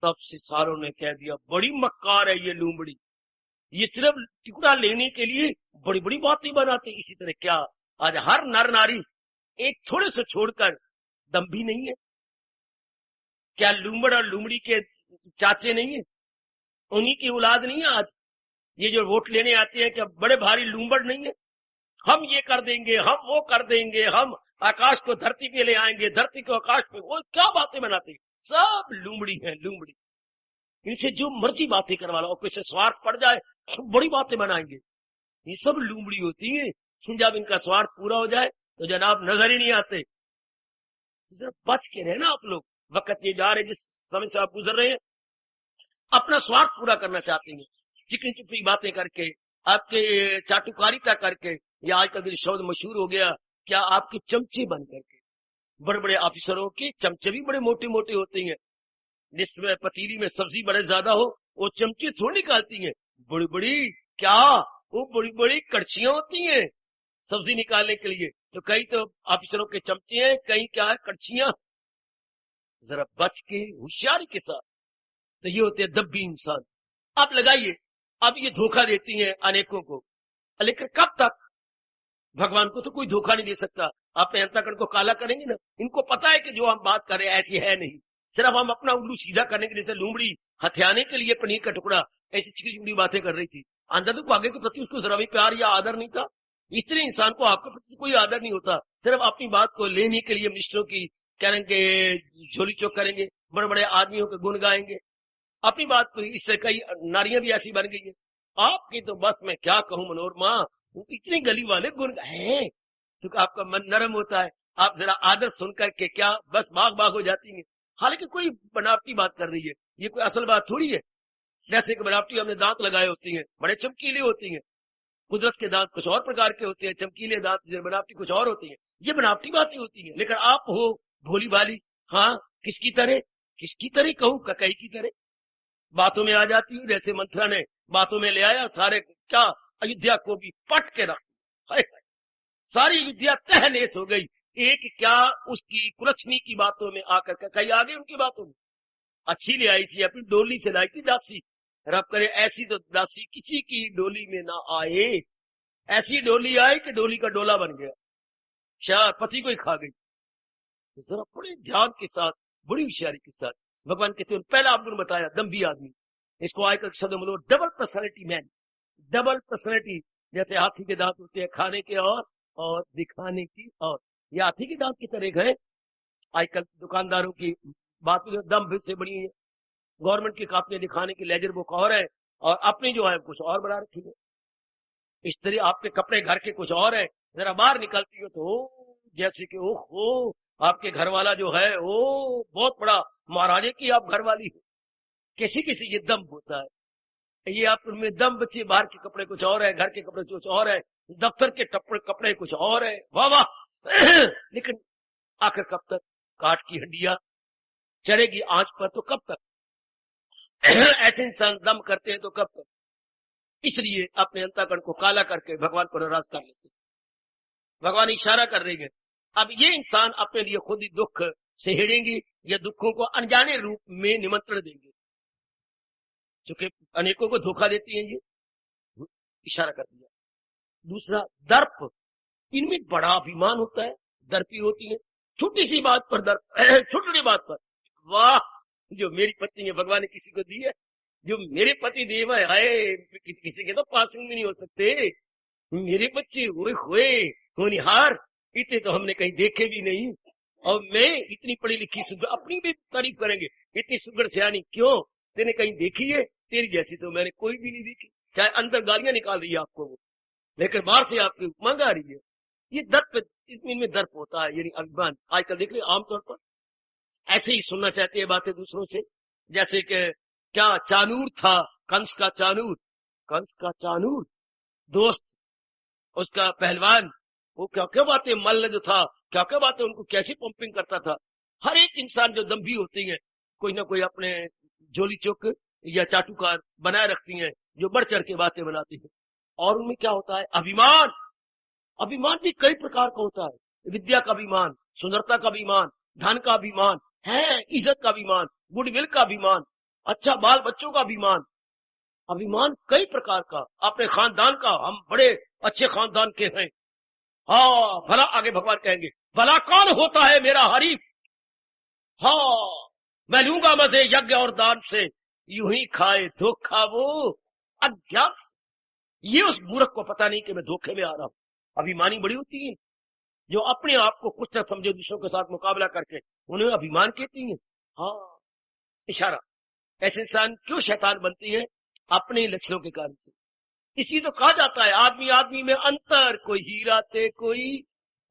तब सिसारों ने कह दिया, बड़ी मक्कार है ये लूमड़ी, ये सिर्फ टुकड़ा लेने के लिए बड़ी बड़ी बातें बनाते। इसी तरह क्या आज हर नर नारी एक थोड़े से छोड़कर दम भी नहीं है? क्या लूमड़ और लूमड़ी के चाचे नहीं है, उन्हीं की औलाद नहीं है? आज ये जो वोट लेने आते हैं, क्या बड़े भारी लूमड़ नहीं है? हम ये कर देंगे, हम वो कर देंगे, हम आकाश को धरती पे ले आएंगे, धरती को आकाश पे, वो क्या बातें बनाते हैं। सब लूमड़ी है, लूमड़ी। इनसे जो मर्जी बातें करवा लो, और किसी स्वार्थ पड़ जाए तो बड़ी बातें बनाएंगे। ये सब लूमड़ी होती है। जब इनका स्वार्थ पूरा हो जाए तो जनाब नजर ही नहीं आते। जरा बच के रहना आप लोग, वक्त ये जा रहे, जिस समय से आप गुजर रहे हैं, अपना स्वार्थ पूरा करना चाहते हैं, चिकनी चुपड़ी बातें करके, आपके चाटुकारिता करके, या आजकल जो शब्द मशहूर हो गया, क्या आपके चमचे बन करके। बड़े बड़े ऑफिसरों के चमचे भी बड़े मोटे मोटे होते हैं, जिसमें पतीली में सब्जी बड़े ज्यादा हो, वो चमचे थोड़ी निकालती हैं, बड़ी बड़ी, क्या वो बड़ी बड़ी कड़छियां होती हैं सब्जी निकालने के लिए। तो कई तो ऑफिसरों के चमचे हैं, कई क्या है कड़छियां। जरा बच के होशियारी के साथ, तो ये होते हैं दब्बी इंसान। आप लगाइए, अब ये धोखा देती हैं अनेकों को, लेकिन कब तक? भगवान को तो कोई धोखा नहीं दे सकता। आप अंतःकरण को काला करेंगे ना, इनको पता है कि जो हम बात कर रहे हैं ऐसी है नहीं, सिर्फ हम अपना उल्लू सीधा करने के लिए। जैसे लूमड़ी हथियाने के लिए पनीर का टुकड़ा ऐसी चिकनी चुपड़ी बातें कर रही थी, अंदर तो आगे के प्रति उसको जरा भी प्यार या आदर नहीं था। इस तरह इंसान को आपके प्रति कोई आदर नहीं होता, सिर्फ अपनी बात को लेने के लिए मिनिस्टरों की करेंगे, झोली चौक करेंगे, बड़े बड़े आदमियों के गुण गाएंगे अपनी बात को। इस तरह कई नारियां भी ऐसी बन गई है आपकी, तो बस मैं क्या कहूं मनोरमा, इतने गली वाले गुण हैं, क्योंकि आपका मन नरम होता है, आप जरा आदर सुनकर के क्या बस बाग बाग हो जाती है। हालांकि कोई बनावटी बात कर रही है, ये कोई असल बात थोड़ी है। जैसे कि बनावटी हमने दांत लगाए होते हैं, बड़े चमकीले होते हैं, कुदरत के दांत कुछ और प्रकार के होते हैं, चमकीले दांत बनावटी कुछ और होती है, ये बनावटी बातें होती है। लेकिन आप हो भोली भाली, हाँ किसकी तरह कहूं, ककई की तरह बातों में आ जाती हूँ। जैसे मंथरा ने बातों में ले आया, सारे क्या अयोध्या को भी पट के रख दिया, सारी अयोध्या तहनेस हो गई। एक क्या उसकी कुलक्षणी की बातों में आकर के कई आ गए, उनकी बातों में अच्छी ले आई थी, अपनी डोली से लाई थी दासी, रब करे ऐसी तो दासी किसी की डोली में ना आए। ऐसी डोली आई कि डोली का डोला बन गया, शायद पति को ही खा गई। तो जरा बड़े ध्यान के साथ, बड़ी होशियारी के साथ भगवान कहते हैं, पहला आपको बताया दम्भी आदमी, इसको आजकल शब्द बोलो double personality man. Double personality, जैसे हाथी के दांत होते हैं खाने के और दिखाने की, और ये हाथी के दांत की तरह है, आजकल दुकानदारों की बात दम से बड़ी है, गवर्नमेंट की कापियां दिखाने की लेजर बुक और है और अपनी जो है कुछ और बना रखी है। इस तरह आपके कपड़े घर के कुछ और है, जरा बाहर निकलती हो तो जैसे कि ओहो आपके घर वाला जो है वो बहुत बड़ा महाराजे की आप घर वाली हो। किसी किसी ये दम होता है, ये आप उनमें दम बच्चे, बाहर के कपड़े कुछ और है, घर के कपड़े कुछ और है, दफ्तर के कपड़े कुछ और है, वाह वाह। लेकिन आखिर कब तक काठ की हड्डियां चढ़ेगी आंच पर, तो कब तक ऐसे इंसान दम करते हैं तो कब तक। इसलिए अपने अंतःकरण को काला करके भगवान को नाराज कर लेते हैं। भगवान इशारा कर रहे हैं, अब ये इंसान अपने लिए खुद ही दुख सहेड़ेंगे या दुखों को अनजाने रूप में निमंत्रण देंगे, क्योंकि अनेकों को धोखा देती है, ये इशारा कर दिया। दूसरा दर्प, इनमें बड़ा अभिमान होता है, दर्पी होती है, छोटी सी बात पर दर्प, छोटी बात पर वाह जो मेरी पत्नी है भगवान ने किसी को दी है, जो मेरे पति देव है किसी के तो पासिंग में नहीं हो सकते, मेरे बच्चे हुए होनिहार इतने तो हमने कहीं देखे भी नहीं, और मैं इतनी पढ़ी लिखी सुगर, अपनी भी तारीफ करेंगे, इतनी सुगर सियानी क्यों तेने कहीं देखी है, तेरी जैसी तो मैंने कोई भी नहीं देखी। चाहे अंदर गालियां निकाल रही है आपको वो, लेकिन बाहर से आपकी उपमांग आ रही है। ये दर्प, इनमें दर्प होता है, यानी अभिमान। आजकल देख रहे आमतौर पर ऐसे ही सुनना चाहते हैं बातें दूसरों से, जैसे कि क्या चानूर था, कंस का चानूर दोस्त, उसका पहलवान, वो क्या क्या बातें, मल्ल जो था क्या क्या बातें उनको कैसी पंपिंग करता था। हर एक इंसान जो दम्भी होती है, कोई ना कोई अपने जोली चौक या चाटुकार बनाए रखती हैं, जो बढ़ चढ़ के बातें बनाती हैं। और उनमें क्या होता है, अभिमान। अभिमान भी कई प्रकार का होता है, विद्या का अभिमान, सुंदरता का अभिमान, धन का अभिमान है, इज्जत का अभिमान, गुडविल का अभिमान, अच्छा बाल बच्चों का अभिमान। अभिमान कई प्रकार का, अपने खानदान का, हम बड़े अच्छे खानदान के हैं, हाँ भला, आगे भगवान कहेंगे भला कौन होता है मेरा हरीफ, हाँ मैं लूंगा मजे यज्ञ और दान से, यूं ही खाए धोखा वो अज्ञान से। ये उस मूर्ख को पता नहीं कि मैं धोखे में आ रहा हूं। अभिमानी बड़ी होती है, जो अपने आप को कुछ न समझे दूसरों के साथ मुकाबला करके उन्हें अभिमान कहती है। हाँ इशारा, ऐसे इंसान क्यों शैतान बनती है, अपने लक्षणों के कारण से। इसी तो कहा जाता है आदमी आदमी में अंतर, कोई हीरा थे कोई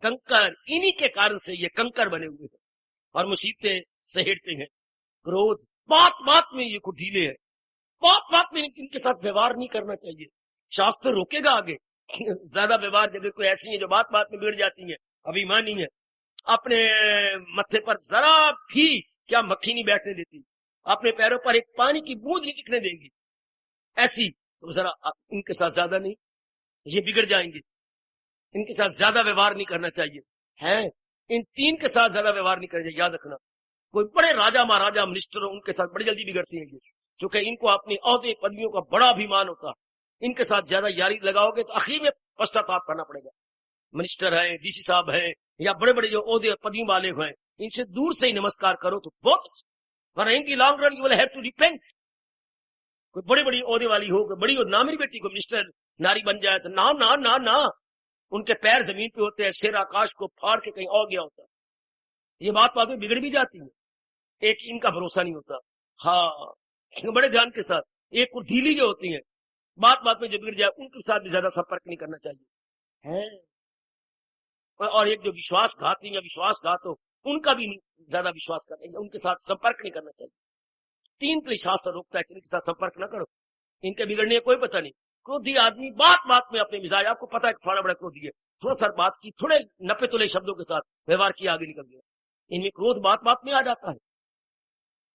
कंकर, इन्हीं के कारण से ये कंकर बने हुए हैं और मुसीबतें सहेड़ते हैं। क्रोध, बात बात में ये कुटीले है, बात बात में इनके साथ व्यवहार नहीं करना चाहिए, शास्त्र रोकेगा आगे। ज्यादा व्यवहार जगह कोई ऐसी है जो बात बात में बिगड़ जाती है, अभिमानी है, अपने मत्थे पर जरा भी क्या मक्खी नहीं बैठने देती, अपने पैरों पर एक पानी की बूंद नहीं टिकने देंगी, ऐसी तो जरा इनके साथ ज्यादा नहीं, ये बिगड़ जाएंगे, इनके साथ ज्यादा व्यवहार नहीं करना चाहिए है। इन तीन के साथ ज्यादा व्यवहार नहीं करना चाहिए, याद रखना। कोई बड़े राजा महाराजा मिनिस्टर हो, उनके साथ बड़ी जल्दी बिगड़ती है ये, क्योंकि इनको अपनी औहदे पदवियों का बड़ा अभिमान होता है। इनके साथ ज्यादा यारी लगाओगे तो आखिर में पश्चाताप करना पड़ेगा। मिनिस्टर है, डीसी साहब है, या बड़े बड़े जो औहदे पदवी वाले हैं, इनसे दूर से ही नमस्कार करो तो बहुत अच्छा, वरना इनकी long run you will have to repent. कोई बड़ी बड़ी औहदे वाली हो, बड़ी हो ना, मेरी बेटी को मिनिस्टर नारी बन जाए तो ना ना ना ना, उनके पैर जमीन पे होते हैं, सिर आकाश को फाड़ के कहीं और गया होता है। ये बात बात में बिगड़ भी जाती है, एक इनका भरोसा नहीं होता। हाँ बड़े ध्यान के साथ, एक कुर्दीली जो होती है, बात बात में जो बिगड़ जाए उनके साथ भी ज्यादा संपर्क नहीं करना चाहिए है। और एक जो विश्वासघाती या विश्वासघात हो, उनका भी ज्यादा विश्वास करना चाहिए, उनके साथ संपर्क नहीं करना चाहिए। तीन के लिए शास्त्र रोकता है कि इनके साथ संपर्क न करो, इनके बिगड़ने का कोई पता नहीं। क्रोधी आदमी बात बात में अपने मिजाज, आपको पता है थोड़ा बड़ा क्रोधी है, थोड़ा सा बात की, थोड़े नपे तुले शब्दों के साथ व्यवहार किया, आगे निकल गया। इनमें क्रोध बात बात में आ जाता है।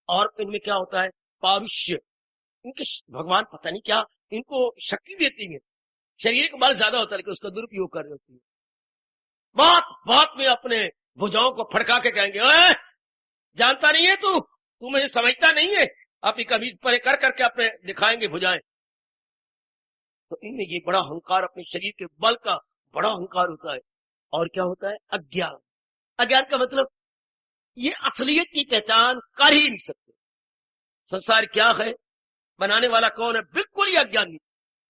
और इनमें क्या होता है, पारुष्य, इनके भगवान पता नहीं क्या इनको शक्ति देती है, शरीर का बल ज्यादा होता है लेकिन उसका दुरुपयोग कर रही होती है। बात बात में अपने भुजाओं को फड़का के कहेंगे, ओए जानता नहीं है तू मुझे समझता नहीं है, अपनी कमीज परे कर करके अपने दिखाएंगे भुजाएं। तो इनमें ये बड़ा अहंकार, अपने शरीर के बल का बड़ा अहंकार होता है। और क्या होता है, अज्ञान। अज्ञान का मतलब ये असलियत की पहचान कर ही नहीं सकते। संसार क्या है, बनाने वाला कौन है, बिल्कुल ही अज्ञानी।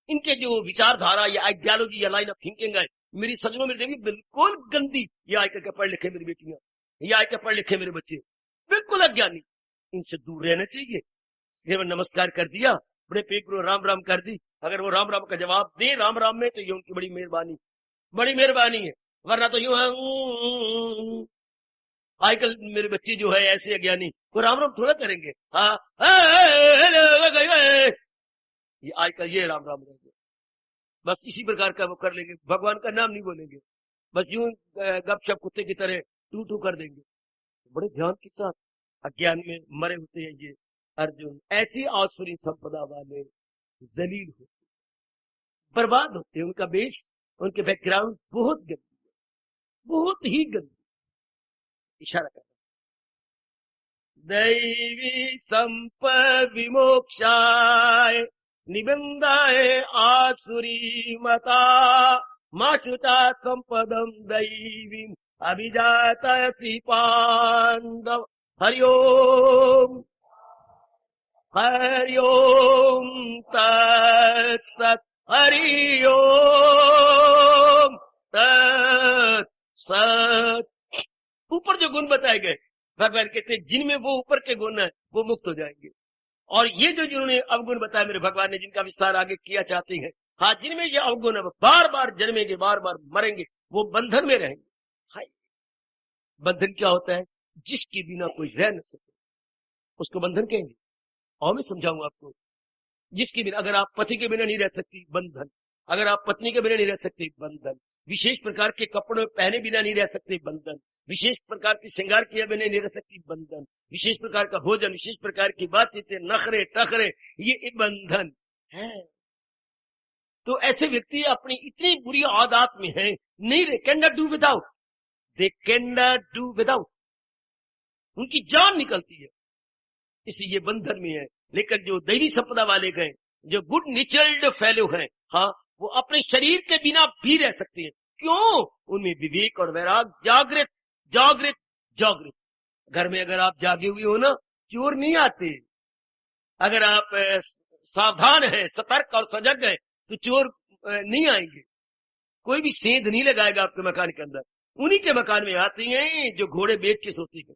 इनके जो विचारधारा या आइडियोलॉजी या लाइन ऑफ थिंकिंग है, मेरी सजनों में देखिए बिल्कुल गंदी। ये आकर के पढ़ लिखे मेरी बेटियां, ये आए के पढ़ लिखे मेरे बच्चे बिल्कुल अज्ञानी, इनसे दूर रहना चाहिए। इसलिए नमस्कार कर दिया, बड़े पेट राम राम कर दी। अगर वो राम राम का जवाब दे राम राम में तो ये उनकी बड़ी मेहरबानी है, वरना तो यूं है। आजकल मेरे बच्चे जो है ऐसे अज्ञानी, वो राम राम थोड़ा करेंगे। हाँ, ये आजकल ये राम राम रहेंगे, बस इसी प्रकार का वो कर लेंगे, भगवान का नाम नहीं बोलेंगे, बस यूं गपशप कुत्ते की तरह टू टू कर देंगे। बड़े ध्यान के साथ अज्ञान में मरे होते हैं ये अर्जुन। ऐसी आसुरी संपदा वाले जलील होते, बर्बाद होते हैं। उनका बेस, उनके बैकग्राउंड बहुत गंदी है, बहुत ही गंदी। इशारा कर दैवी संप विमोक्षाय निबंधाय आसुरी मता माशुता संपदम दैवी अभिजातसी पांडव। हरिओम हरिओम तत्सत हरिओम तत्सत। ऊपर जो गुण बताए गए, भगवान कहते हैं जिनमें वो ऊपर के गुण है वो मुक्त हो जाएंगे। और ये जो जिन्होंने अवगुण बताया मेरे भगवान ने, जिनका विस्तार आगे किया चाहते हैं, हाँ, जिनमें ये अवगुण है बार बार जन्मेंगे, बार बार मरेंगे, वो बंधन में रहेंगे। हाय, बंधन क्या होता है? जिसके बिना कोई रह न सके उसको बंधन कहेंगे। और मैं समझाऊंगा आपको। जिसके बिना, अगर आप पति के बिना नहीं रह सकती, बंधन। अगर आप पत्नी के बिना नहीं रह सकती, बंधन। विशेष प्रकार के कपड़े पहने बिना नहीं रह सकते, बंधन। विशेष प्रकार की श्रृंगार किए बिना नहीं रह सकती, बंधन। विशेष प्रकार का भोजन, विशेष प्रकार की बातचीतें, नखरे टखरे, ये बंधन है। तो ऐसे व्यक्ति अपनी इतनी बुरी आदत में है, नहीं, can not do without, they can not do without, उनकी जान निकलती है, इसलिए ये बंधन में है। लेकिन जो दैवी संपदा वाले गए, जो गुड नेचर्ड फेलो हैं, हाँ, वो अपने शरीर के बिना भी रह सकते हैं। क्यों? उनमें विवेक और वैराग जागृत जागृत जागृत। घर में अगर आप जागे हुए हो ना, चोर नहीं आते। अगर आप सावधान है, सतर्क और सजग है, तो चोर नहीं आएंगे। कोई भी सेंध नहीं लगाएगा आपके मकान के अंदर। उन्हीं के मकान में आती हैं जो घोड़े बेच के सोती है,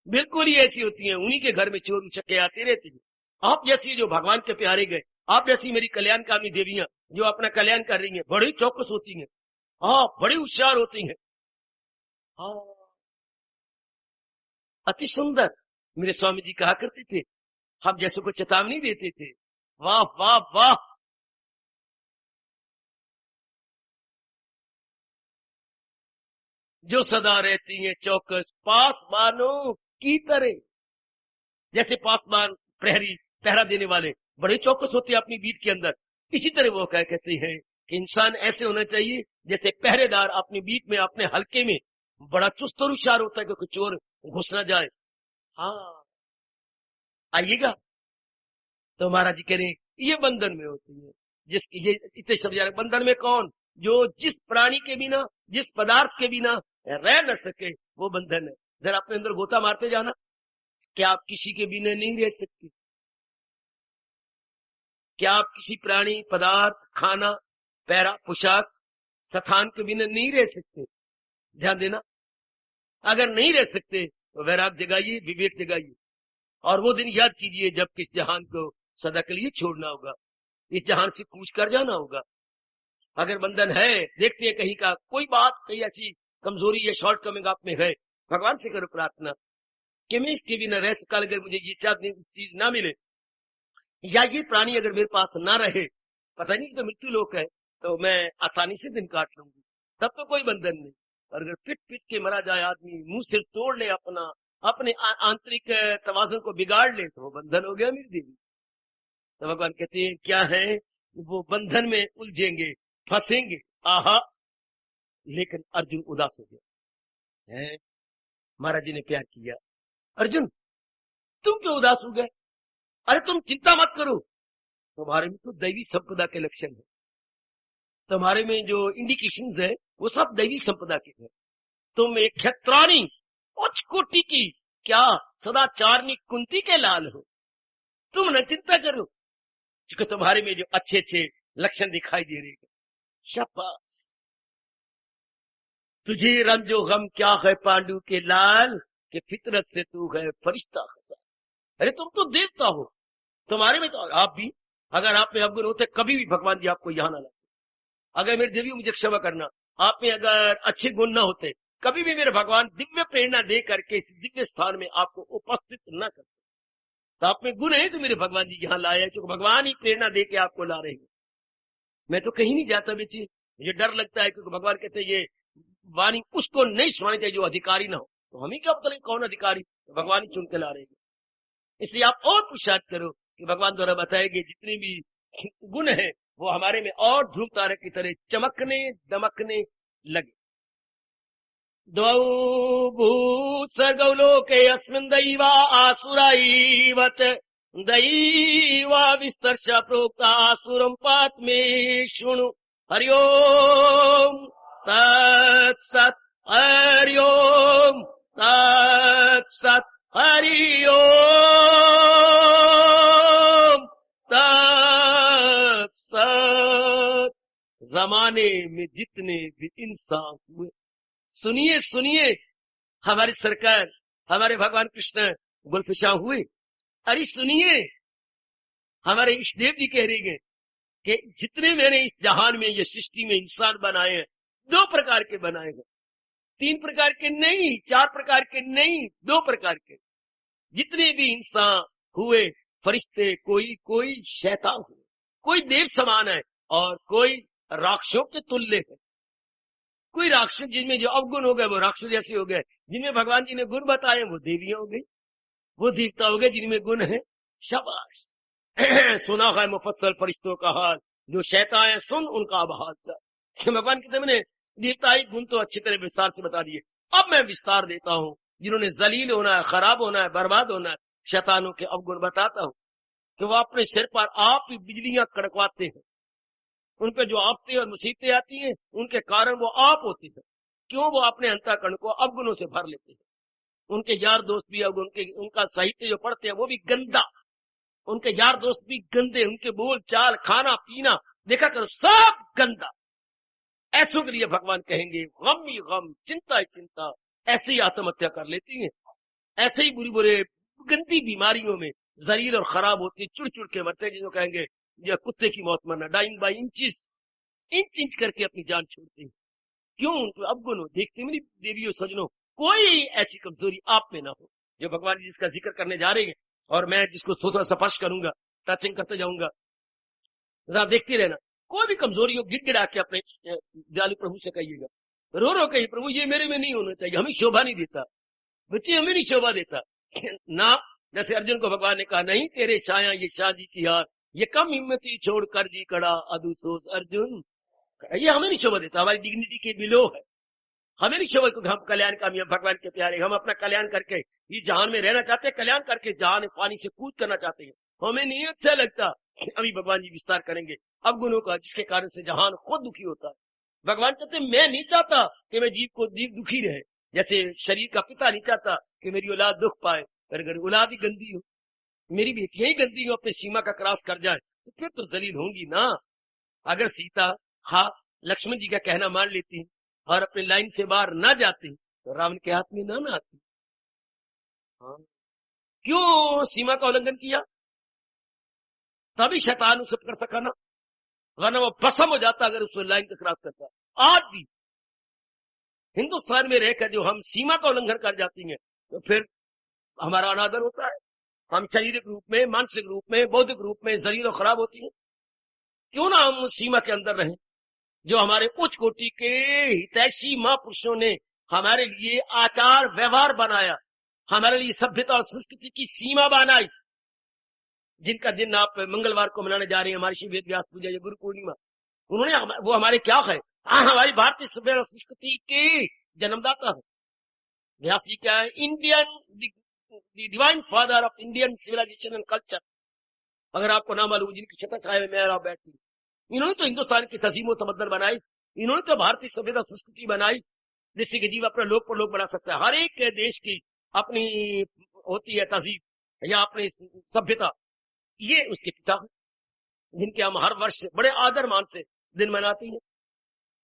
बिल्कुल ही ऐसी होती हैं। उन्हीं के घर में चोर उचक्के आते रहते हैं। आप जैसी जो भगवान के प्यारे गए, आप जैसी मेरी कल्याणकामी देवियां जो अपना कल्याण कर रही हैं, बड़ी चौकस होती हैं, हाँ, बड़ी होशियार होती हैं, हाँ, अति सुंदर। मेरे स्वामी जी कहा करते थे, हम जैसों को चेतावनी देते थे। वाह वाह वाह। जो सदा रहती हैं चौकस, पासबानों की तरह। जैसे पासबान प्रहरी पहरा देने वाले बड़े चौकस होते हैं अपनी बीट के अंदर, इसी तरह वो कहते हैं कि इंसान ऐसे होना चाहिए जैसे पहरेदार अपनी बीट में, अपने हल्के में बड़ा चुस्त और होशियार होता है कि कोई चोर घुस ना जाए। हाँ, आइएगा। तो महाराज जी कह रहे हैं ये बंधन में होती है। जिसकी ये इतने समझा रहे, बंधन में कौन? जो जिस प्राणी के बिना, जिस पदार्थ के बिना रह न सके, वो बंधन है। जरा अपने अंदर गोता मारते जाना, क्या आप किसी के बिना नहीं रह सकते? क्या आप किसी प्राणी, पदार्थ, खाना, पैरा, पोशाक, स्थान के बिना नहीं रह सकते? ध्यान देना। अगर नहीं रह सकते तो वैराग जगाइए, विवेक जगाइए, और वो दिन याद कीजिए जब किस जहान को सदा के लिए छोड़ना होगा, इस जहान से कूच कर जाना होगा। अगर बंधन है, देखते हैं कहीं का कोई बात, कहीं ऐसी कमजोरी या शॉर्टकमिंग आप में है, भगवान से करो प्रार्थना कि मैं इसके बिना रह सका। अगर मुझे ये चीज ना मिले, या ये प्राणी अगर मेरे पास ना रहे, पता नहीं तो मृत्यु लोक है, तो मैं आसानी से दिन काट लूंगी, तब तो कोई बंधन नहीं। और अगर पिट पिट के मरा जाए आदमी, मुंह सिर तोड़ ले, अपने आंतरिक तवाज़ुन को बिगाड़ ले, तो वो बंधन हो गया मेरी देवी। तो भगवान कहते हैं क्या है, वो बंधन में उलझेंगे, फंसेंगे। आहा, लेकिन अर्जुन उदास हो गया है। महाराज जी ने प्यार किया, अर्जुन तुम क्यों उदास हो गए? अरे तुम चिंता मत करो, तुम्हारे में तो दैवी संपदा के लक्षण है, तुम्हारे में जो इंडिकेशंस है वो सब दैवी संपदा के हैं। तुम एक क्षत्राणी, उच्च कोटि की, क्या सदाचारणी कुंती के लाल हो, तुम न चिंता करो, क्योंकि तुम्हारे में जो अच्छे अच्छे लक्षण दिखाई दे रहे हैं। शाबाश, तुझे रंजो गम क्या है पांडु के लाल, कि फितरत से तू है फरिश्ता खसा। अरे तुम तो देवता हो, तुम्हारे में तो आप भी, अगर आप में अवगुण होते कभी भी भगवान जी आपको यहां ना लाते। अगर मेरे देवी मुझे क्षमा करना, आप में अगर अच्छे गुण ना होते, कभी भी मेरे भगवान दिव्य प्रेरणा दे करके इस दिव्य स्थान में आपको उपस्थित न करते। तो आप में गुण है तो मेरे भगवान जी यहाँ लाए, क्योंकि भगवान ही प्रेरणा दे के आपको ला रहे हैं। मैं तो कहीं नहीं जाता बेची, मुझे डर लगता है, क्योंकि भगवान कहते हैं ये वाणी उसको नहीं सुनानी चाहिए जो अधिकारी ना हो। तो हम ही क्या पता नहीं कौन अधिकारी, तो भगवान ही चुन के ला रहे हैं। इसलिए आप और पुरुषार्थ करो कि भगवान द्वारा बताए गए जितने भी गुण है वो हमारे में और ध्रुव तारे की तरह चमकने दमकने लगे। द्वौ भूत सर्गौ लोके अस्मिन् दैवा आसुरा च दैवा विस्तर्श प्रोक्ता आसुरं पात मे शृणु। हरि ओम तत्सत्, हरि ओम तत्सत्, हरि ओम तत्सत्। जमाने में जितने भी इंसान हुए, सुनिए सुनिए, हमारी सरकार, हमारे भगवान कृष्ण गुलफिशा हुए। अरे सुनिए, हमारे इष्टदेव जी कह रहे हैं कि जितने मैंने इस जहान में, ये सृष्टि में इंसान बनाए हैं, 2 प्रकार के बनाए हैं, 3 प्रकार के नहीं, 4 प्रकार के नहीं, 2 प्रकार के। जितने भी इंसान हुए, फरिश्ते, कोई शैतान हुए, कोई देव समान है और कोई राक्षसों के तुल्य है। कोई राक्षस जिनमें जो अवगुण हो गए वो राक्षस जैसे हो गए, जिनमें भगवान जी ने गुण बताए वो देवियां हो गई, वो देवता हो गए जिनमें गुण है। शाबाश। सुना है मुफस्सल फरिश्तों का हाल, जो शैतान है सुन उनका अब हाल चाल। भगवान कहते मैंने देवताई गुण तो अच्छी तरह विस्तार से बता दिए, अब मैं विस्तार देता हूं। जिन्होंने जलील होना है, खराब होना है, बर्बाद होना है, शैतानों के अवगुण बताता हूं कि वो अपने सिर पर आप ही बिजलियां कड़कवाते हैं। उन पर जो आफतें और मुसीबतें आती हैं उनके कारण वो आप होते हैं। क्यों? वो अपने अंतःकरण को अवगुणों से भर लेते हैं। उनके यार दोस्त भी, उनका साहित्य जो पढ़ते हैं वो भी गंदा, उनके यार दोस्त भी गंदे, उनके बोल चाल, खाना पीना देखा करो सब गंदा। ऐसों के लिए भगवान कहेंगे गम ही गम, चिंता ही चिंता, ऐसे ही आत्महत्या कर लेती हैं, ऐसे ही बुरी बुरे गंदी बीमारियों में जलील और खराब होती, चुड़ चुड़ के मरते हैं, जिनको कहेंगे या कुत्ते की मौत मरना, डाइंग बाई इंच इंच करके अपनी जान छोड़ते हैं। क्यों? उनको अवगुण हो। देखते मेरी देवियों सजनों, कोई ऐसी कमजोरी आप में ना हो जो भगवान जी जिसका जिक्र करने जा रहे हैं, और मैं जिसको थोड़ा स्पर्श करूंगा, टचिंग करते जाऊंगा, जरा देखते रहना। कोई भी कमजोरी हो गिड़गिड़ा के अपने दयालु प्रभु से कहिएगा, रो रो कहिए प्रभु ये मेरे में नहीं होना चाहिए, हमें शोभा नहीं देता, बच्चे हमें नहीं शोभा देता ना। जैसे अर्जुन को भगवान ने कहा नहीं तेरे छाया ये शादी की हार, ये कम हिम्मती छोड़ कर जी कड़ा अदु सोच अर्जुन, ये हमें नहीं शोभा देता, हमारी डिग्निटी के बिलो है, हमें नहीं शोभा, क्योंकि हम कल्याण कामी हैं, भगवान के प्यारे, हम अपना कल्याण करके इस जहान में रहना चाहते हैं, कल्याण करके जहान पानी से कूद करना चाहते हैं, हमें नहीं अच्छा लगता। अभी भगवान जी विस्तार करेंगे अवगुणों का, जिसके कारण से जहान खुद दुखी होता है। भगवान कहते मैं नहीं चाहता कि मैं जीव को जीव दुखी रहे, जैसे शरीर का पिता नहीं चाहता कि मेरी औलाद दुख पाए, अगर औलाद ही गंदी हो, मेरी बेटियां ही गंदी हो, अपनी सीमा का क्रॉस कर जाए तो फिर तो जलील होंगी ना। अगर सीता लक्ष्मण जी का कहना मान लेती और अपनी लाइन से बाहर ना जाती तो रावण के हाथ में ना आती। क्यों सीमा का उल्लंघन किया? तभी शैतान उसे कर सका ना, वरना वो भस्म हो जाता अगर उस लाइन को क्रॉस करता। आज भी हिंदुस्तान में रहकर जो हम सीमा का उल्लंघन कर जाती हैं तो फिर हमारा अनादर होता है, हम शारीरिक रूप में, मानसिक रूप में, बौद्धिक रूप में जलील और खराब होती है। क्यों ना हम सीमा के अंदर रहें। जो हमारे उच्च कोटि के हितैषी महापुरुषों ने हमारे लिए आचार व्यवहार बनाया, हमारे लिए सभ्यता और संस्कृति की सीमा बनाई, जिनका दिन आप मंगलवार को मनाने जा रहे हैं, महर्षि वेद व्यास पूजा या गुरु पूर्णिमा, उन्होंने वो हमारे क्या है, हमारी भारतीय सभ्यता और संस्कृति के जन्मदाता है। व्यास जी क्या है? Indian divine father of Indian civilization and culture. अगर आपको ना मालूम, जिनकी छत्र छाया में मैं बैठती, इन्होंने तो हिंदुस्तान की तहजीब तमद्दन बनाई, इन्होंने तो भारतीय सभ्यता संस्कृति बनाई, जिससे कि जीव अपना लोक पर लोक बना सकता है। हर एक देश की अपनी होती है तहजीब या अपनी सभ्यता, ये उसके पिता हैं, जिनके हम हर वर्ष बड़े आदर मान से दिन मनाते हैं।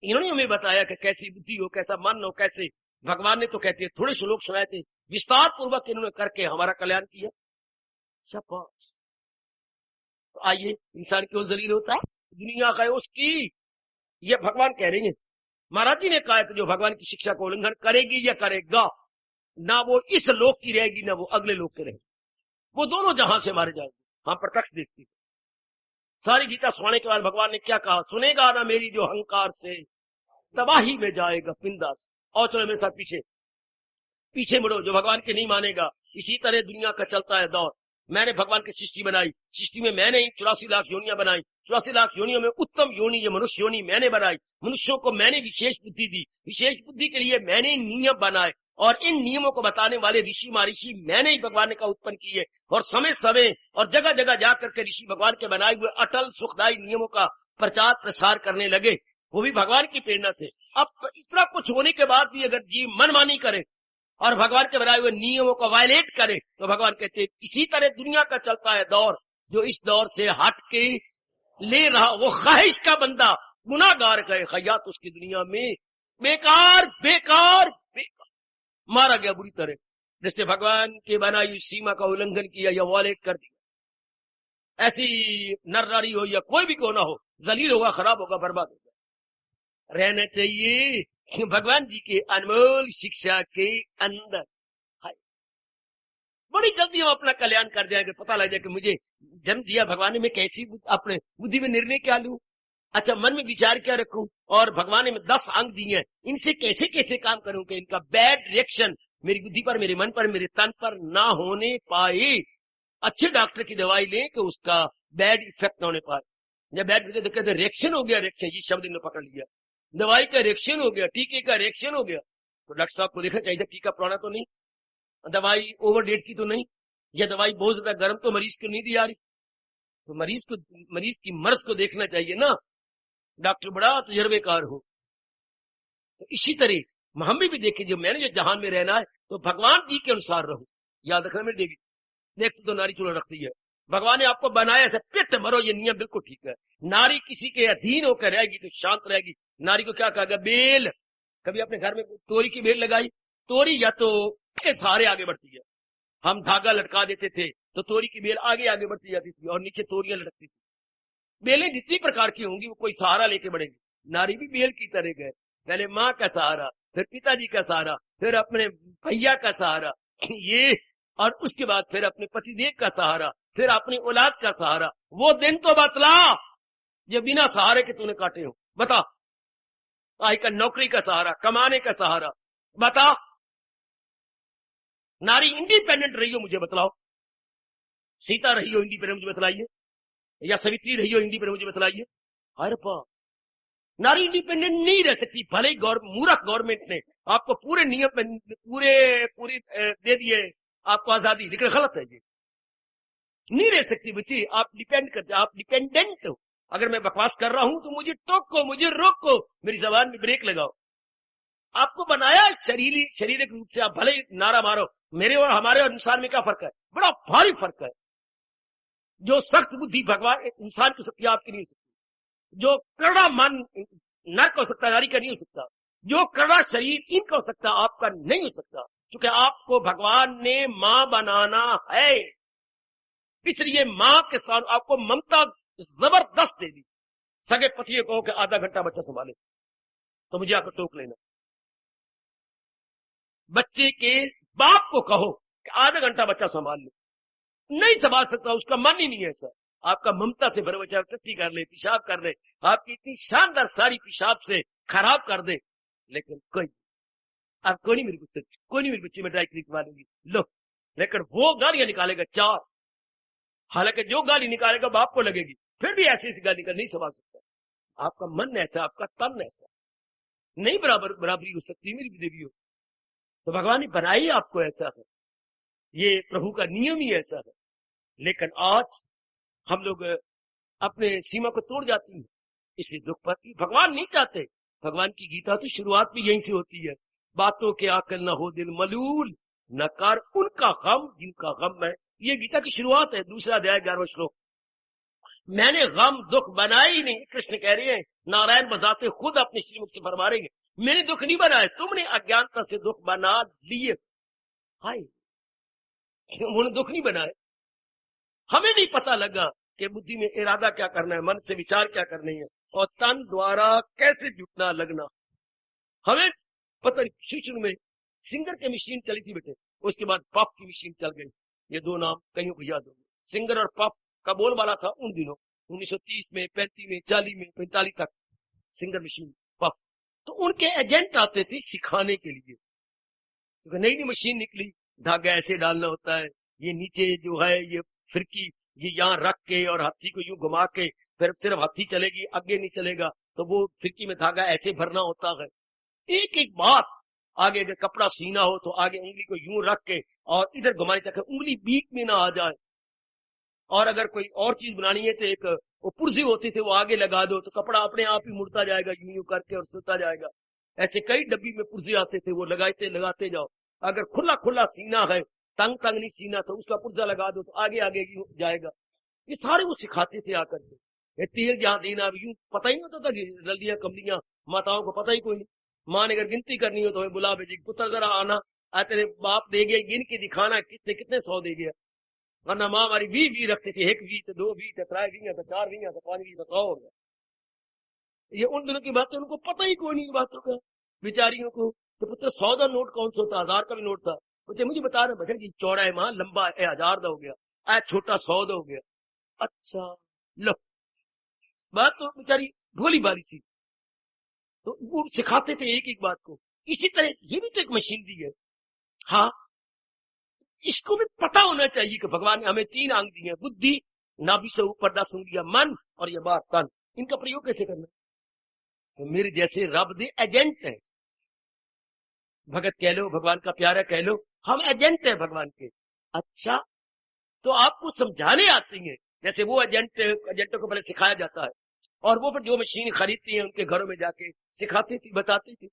इन्होंने हमें बताया कि कैसी बुद्धि हो, कैसा मन हो, कैसे भगवान ने तो कहते हैं थोड़े श्लोक सुनाए थे, विस्तार पूर्वक इन्होंने करके हमारा कल्याण किया। शाबाश। तो आइए, इंसान क्यों जलील होता है? दुनिया का है उसकी, ये भगवान कह रहे हैं। महाराज जी ने कहा कि जो भगवान की शिक्षा को उल्लंघन करेगी या करेगा, ना वो इस लोक की रहेगी ना वो अगले लोक के रहेगी, वो दोनों जहां से मारे जाएंगे। हम प्रत्यक्ष देखते हैं। सारी गीता सुनाने के बाद भगवान ने क्या कहा? सुनेगा ना मेरी जो अहंकार से, तबाही में जाएगा पिंदास। और चलो मेरे साथ पीछे पीछे मुड़ो, जो भगवान के नहीं मानेगा। इसी तरह दुनिया का चलता है दौर। मैंने भगवान की सृष्टि बनाई, सृष्टि में मैंने ही 84 लाख योनियां बनाई, 84 लाख योनियों में उत्तम योनि ये मनुष्य योनि मैंने बनाई। मनुष्यों को मैंने विशेष बुद्धि दी, विशेष बुद्धि के लिए मैंने नियम बनाए, और इन नियमों को बताने वाले ऋषि महर्षि मैंने ही भगवान का उत्पन्न किए। और समय समय और जगह जगह जाकर के ऋषि भगवान के बनाए हुए अटल सुखदायी नियमों का प्रचार प्रसार करने लगे, वो भी भगवान की प्रेरणा से। अब इतना कुछ होने के बाद भी अगर जीव मनमानी करे और भगवान के बनाए हुए नियमों को वायलेट करे, तो भगवान कहते हैं इसी तरह दुनिया का चलता है दौर। जो इस दौर से हट के ले रहा वो ख्वाहिश का बंदा गुनाहगार गए खयात उसकी दुनिया में बेकार बेकार बेकार मारा गया बुरी तरह। जिससे भगवान के बनाई हुई सीमा का उल्लंघन किया या वायलेट कर दिया, ऐसी नर नारी हो या कोई भी क्यों ना हो, जलील होगा, खराब होगा, बर्बाद होगा। रहना चाहिए भगवान जी के अनमोल शिक्षा के अंदर। बड़ी जल्दी हम अपना कल्याण कर जाएंगे। पता लग जाए कि मुझे जन्म दिया भगवान ने, मैं कैसी अपने बुद्धि में निर्णय क्या लूं, अच्छा मन में विचार क्या रखूं, और भगवान ने 10 अंग दिए हैं, इनसे कैसे कैसे काम करूं कि इनका बैड रिएक्शन मेरी बुद्धि पर, मेरे मन पर, मेरे तन पर ना होने पाए। अच्छे डॉक्टर की दवाई लें कि उसका बैड इफेक्ट ना होने पाए। जब बैड कहते रिएक्शन हो गया, रिएक्शन ये शब्द इन्होंने पकड़ लिया, दवाई का रिएक्शन हो गया, टीके का रिएक्शन हो गया, तो डॉक्टर साहब को देखना चाहिए टीका पुराना तो नहीं, दवाई ओवर डेट की तो नहीं, या दवाई बहुत ज्यादा गर्म तो मरीज को नहीं दी जा रही, तो मरीज की मर्ज को देखना चाहिए ना। डॉक्टर बड़ा तजर्बेकार हो। तो इसी तरह हम भी देखें, जो मैंने जो जहान में रहना है तो भगवान जी के अनुसार रहूं। याद रखना मेरी देवी, देखते तो नारी चूल्हा रखती है, भगवान ने आपको बनाया ऐसे पिट मरो, ये नियम बिल्कुल ठीक है। नारी किसी के अधीन होकर रहेगी तो शांत रहेगी। नारी को क्या कहा? बेल। कभी अपने घर में तोरी की बेल लगाई, तोरी या तो के सहारे आगे बढ़ती है, हम धागा लटका देते थे तो तोरी की बेल आगे आगे बढ़ती जाती थी और नीचे तोरियां लटकती थी। बेलें जितनी प्रकार की होंगी वो कोई सहारा लेके बढ़ेगी। नारी भी बेल की तरह गए, पहले माँ का सहारा, फिर पिताजी का सहारा, फिर अपने भैया का सहारा ये, और उसके बाद फिर अपने पतिदेव का सहारा, फिर अपनी औलाद का सहारा। वो दिन तो बतला जो बिना सहारे के तूने काटे हो। बता, आई का नौकरी का सहारा, कमाने का सहारा, बता। नारी इंडिपेंडेंट रही हो, मुझे बतलाओ। सीता रही हो इंडिपेंडेंट, मुझे बतलाइए, या सवित्री रही हो इंडिपेंडेंट, मुझे बतलाइए। अरे पा, नारी इंडिपेंडेंट नहीं रह सकती। भले ही मूर्ख गवर्नमेंट ने आपको पूरे नियम पूरी दे दिए आपको आजादी, लेकिन गलत है ये, नहीं रह सकती बच्ची। आप डिपेंड करते, आप डिपेंडेंट हो। अगर मैं बकवास कर रहा हूं तो मुझे टोको, मुझे रोको, मेरी जबान में ब्रेक लगाओ। आपको बनाया शारीरिक रूप से, आप भले ही नारा मारो। मेरे और हमारे और इंसान में क्या फर्क है? बड़ा भारी फर्क है। जो सख्त बुद्धि भगवान इंसान की सकती है, आपकी नहीं हो सकती। जो कड़ा मन नर का हो सकता है, नारी का नहीं हो सकता। जो कड़ा शरीर इनका हो सकता है, आपका नहीं हो सकता, क्योंकि आपको भगवान ने मां बनाना है। इसलिए मां के साथ आपको ममता जबरदस्त दे दी। सगे पति को कि आधा घंटा बच्चा संभाले तो मुझे आकर टोक लेना। बच्चे के बाप को कहो कि आधा घंटा बच्चा संभाल ले, नहीं संभाल सकता, उसका मन ही नहीं है ऐसा। आपका ममता से भरे बच्चा टट्टी कर ले, पेशाब कर दे, आपकी इतनी शानदार सारी पेशाब से खराब कर दे, लेकिन कोई आप कोई नहीं, मेरी बच्ची में ड्राई क्लीन मारूंगी लो, लेकिन वो गालियां निकालेगा 4। हालांकि जो गाली निकालेगा बाप को लगेगी, फिर भी ऐसी गाली का नहीं संभाल सकता। आपका मन ऐसा, आपका तन ऐसा, नहीं बराबरी हो सकती मेरी देवी हो। तो भगवान ने बनाई आपको ऐसा है, ये प्रभु का नियम ही ऐसा है। लेकिन आज हम लोग अपने सीमा को तोड़ जाती हैं, इसलिए दुख पाती। भगवान नहीं चाहते। भगवान की गीता तो शुरुआत भी यहीं से होती है, बातों के आकल न हो दिल मलूल, न कर उनका गम जिनका गम है। ये गीता की शुरुआत है, दूसरा अध्याय 11वां श्लोक। मैंने गम दुख बनाया ही नहीं। कृष्ण कह रहे हैं, नारायण बजाते खुद अपने श्रीमुख से फरमा रहे हैं, मैंने दुख नहीं बनाए, तुमने अज्ञानता से दुख बना लिए। हाय, उन्होंने दुख नहीं बनाए। हमें नहीं पता लगा कि बुद्धि में इरादा क्या करना है, मन से विचार क्या करने हैं, और तन द्वारा कैसे जुटना लगना। हमें पता नहीं। शुरू में सिंगर की मशीन चली थी बेटे, उसके बाद पॉप की मशीन चल गई। ये दो नाम कईयों को याद होंगे। सिंगर और पॉप का बोलबाला था उन दिनों 1930 में, 35 में, 40 में, 45 तक। Singer machine, pop. तो उनके एजेंट आते थे सिखाने के लिए। तो नई नई मशीन निकली, धागा ऐसे डालना होता है, ये नीचे जो है ये फिरकी ये यहाँ रख के और हाथी को यूं घुमा के, फिर सिर्फ हाथी चलेगी, आगे नहीं चलेगा, तो वो फिरकी में धागा ऐसे भरना होता है। एक एक बात, आगे अगर कपड़ा सीना हो तो आगे उंगली को यूं रख के और इधर घुमाने तक उंगली बीच में ना आ जाए। और अगर कोई और चीज बनानी है तो एक वो पुर्जी होती थी, वो आगे लगा दो तो कपड़ा अपने आप ही मुड़ता जाएगा यूं यूं करके और सुलता जाएगा। ऐसे कई डब्बी में पुर्जे आते थे, वो लगाते जाओ। अगर खुला खुला सीना है, तंग तंग नहीं सीना, तो उसका पुर्जा लगा दो तो आगे आगे जाएगा। ये सारे वो सिखाते थे आकर के। ये तेल जहां देना, यूं पता ही नहीं होता था कि जल्दियां कमलियां माताओं को पता ही कोई नहीं। मां ने अगर गिनती करनी हो तो हमें बुला भेजेगी, पुत्र जरा आना, तेरे बाप दे गया, गिन के दिखाना कितने कितने 100 दे गया। वरना मां हमारी 20 रखती थी, 1 20 2 20 3 20 4 20 5 20 100 हो गया। ये उन दिनों की बातें, उनको पता ही कोई नहीं बातों का, बेचारियों को। तो पुत्र 100 का नोट कौन सा होता, 1000 का भी नोट था। मुझे बता रहे भजन की चौड़ा है मां, लंबा है 1000 का हो गया, छोटा 100 का हो गया। अच्छा लो, बात तो बेचारी भोली बारी सी। तो वो सिखाते थे एक एक बात को। इसी तरह ये भी तो एक मशीनरी है। हाँ, इसको भी पता होना चाहिए कि भगवान ने हमें 3 अंग दिए हैं, बुद्धि, नाभि से ऊपर 10 उंगलियां, मन और ये बात तन। इनका प्रयोग कैसे करना? तो मेरे जैसे रब दे एजेंट है, भगत कह लो, भगवान का प्यारा कह लो, हम एजेंट है भगवान के। अच्छा, तो आपको समझाने आती है, जैसे वो एजेंटों को पहले सिखाया जाता है, और वो फिर जो मशीन खरीदती है उनके घरों में जाके सिखाती थी, बताती थी,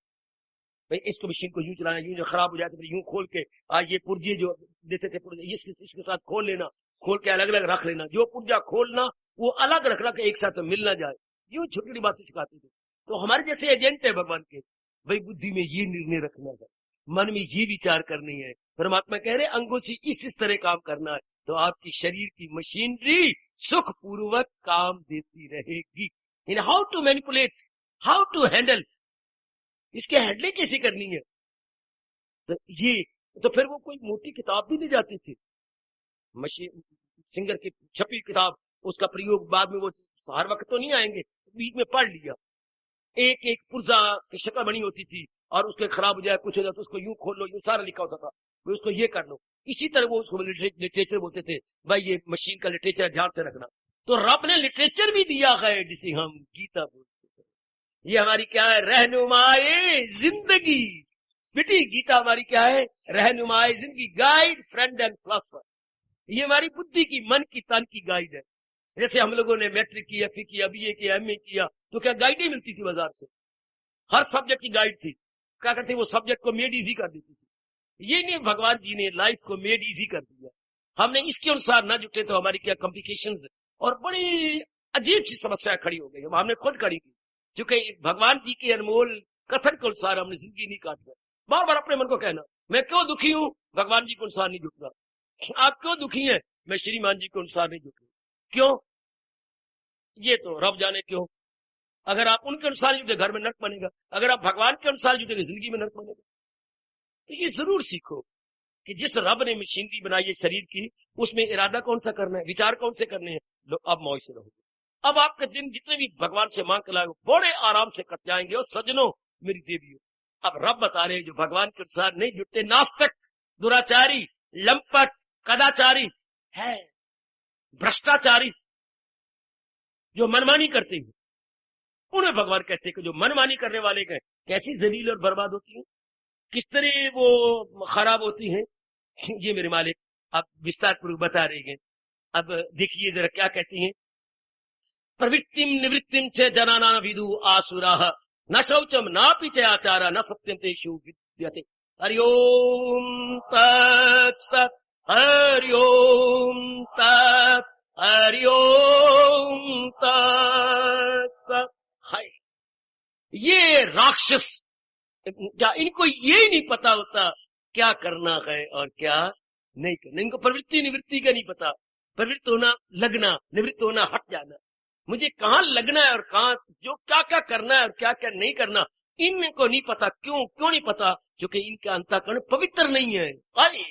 भाई इसको मशीन को यूं चलाना, यूं जो खराब हो जाए तो फिर यूं खोल के ये पुर्जे जो देते थे पुर्जे इसके साथ खोल लेना, खोल के अलग अलग रख लेना, जो पुर्जा खोलना वो अलग रखना के एक साथ मिल ना जाए। यूं छोटी छोटी बातें सिखाती थी। तो हमारे जैसे एजेंट है भगवान के, भाई बुद्धि में ये निर्णय रखना है, मन में ये विचार करनी है। परमात्मा कह रहे अंगों से इस तरह काम करना है, तो आपकी शरीर की मशीनरी सुख पूर्वक काम देती रहेगी। In how to manipulate, how to handle, इसके हैंडलिंग कैसे करनी है। तो ये तो फिर वो कोई मोटी किताब भी नहीं जाती थी, मशीन सिंगर की छपी किताब, उसका प्रयोग बाद में वो हर वक्त तो नहीं आएंगे, बीच में पढ़ लिया। एक एक पुर्जा की शक्ल बनी होती थी, और उसके खराब हो जाए कुछ हो जाए तो उसको यूं खोल लो, यूं सारा लिखा होता था, उसको ये कर लो। इसी तरह वो उसको लिटरेचर बोलते थे, भाई ये मशीन का लिटरेचर ध्यान से रखना। तो रब ने लिटरेचर भी दिया है जिसे हम गीता बोलते हैं। ये हमारी क्या है, रहनुमाए जिंदगी। बेटी गीता हमारी क्या है, रहनुमाए जिंदगी, गाइड, फ्रेंड एंड फिलॉसफर। ये हमारी बुद्धि की, मन की, तन की गाइड है। जैसे हम लोगों ने मैट्रिक की, एफए किया, बीए किया, एमए किया, तो क्या गाइड ही मिलती थी बाजार से, हर सब्जेक्ट की गाइड थी। क्या करते, वो सब्जेक्ट को मेड इजी कर देती थी। ये नहीं, भगवान जी ने लाइफ को मेड इजी कर दिया। हमने इसके अनुसार ना जुटे तो हमारी क्या कॉम्प्लिकेशंस और बड़ी अजीब सी समस्या खड़ी हो गई, हमने खुद खड़ी की, क्योंकि भगवान जी के अनमोल कथन के अनुसार हमने जिंदगी नहीं काटना। बार बार अपने मन को कहना, मैं क्यों दुखी हूं, भगवान जी के अनुसार नहीं जुटना। आप क्यों दुखी हैं, मैं श्रीमान जी के अनुसार नहीं जुट रहा। क्यों, ये तो रब जाने क्यों। अगर आप उनके अनुसार जुटे घर में नर्क बनेगा, अगर आप भगवान के अनुसार जुटेंगे जिंदगी में नर्क बनेगा। तो ये जरूर सीखो कि जिस रब ने मशीनरी बनाई है शरीर की, उसमें इरादा कौन सा करना है, विचार कौन से करने हैं। लो अब मौज से रहोगे, अब आपके दिन जितने भी भगवान से मांग कर लाए बड़े आराम से कट जाएंगे। और सजनों मेरी देवियों, अब रब बता रहे जो भगवान के अनुसार नहीं जुटते, नास्तिक, दुराचारी, लंपट, कदाचारी है, भ्रष्टाचारी, जो मनमानी करते हैं, उन्हें भगवान कहते हैं कि जो मनमानी करने वाले गए कैसी जलील और बर्बाद होती है, किस तरह वो खराब होती हैं। ये मेरे मालिक अब विस्तार पूर्वक बता रहे हैं। अब देखिए जरा क्या कहती हैं, प्रवृत्तिम निवृत्तिम च जनाना विदु आसुरा न शौचम नापि च आचारा न सत्यम तेषु विद्यते। हरिओम तत्सत्, हरिओम तत्, हरिओम हाय, ये राक्षस, क्या इनको ये नहीं पता होता क्या करना है और क्या नहीं करना। इनको प्रवृत्ति निवृत्ति का नहीं पता। प्रवृत्त होना, लगना, निवृत्त होना, हट जाना। मुझे कहाँ लगना है और कहाँ जो क्या क्या करना है और क्या क्या नहीं करना, इनको नहीं पता। क्यों नहीं पता? क्योंकि इनका अंतःकरण पवित्र नहीं है। हाय,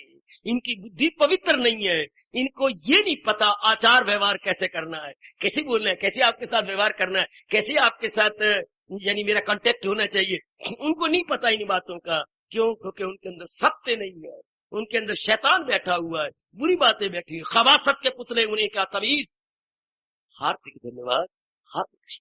इनकी बुद्धि पवित्र नहीं है। इनको ये नहीं पता आचार व्यवहार कैसे करना है, कैसे बोलना है, कैसे आपके साथ व्यवहार करना है, कैसे आपके साथ यानी मेरा कांटेक्ट होना चाहिए। उनको नहीं पता इन बातों का। क्यों? क्योंकि उनके अंदर सत्य नहीं है, उनके अंदर शैतान बैठा हुआ है, बुरी बातें बैठी है, खबासत के पुतले, उन्हें क्या तमीज। हार्दिक धन्यवाद। हार्दिक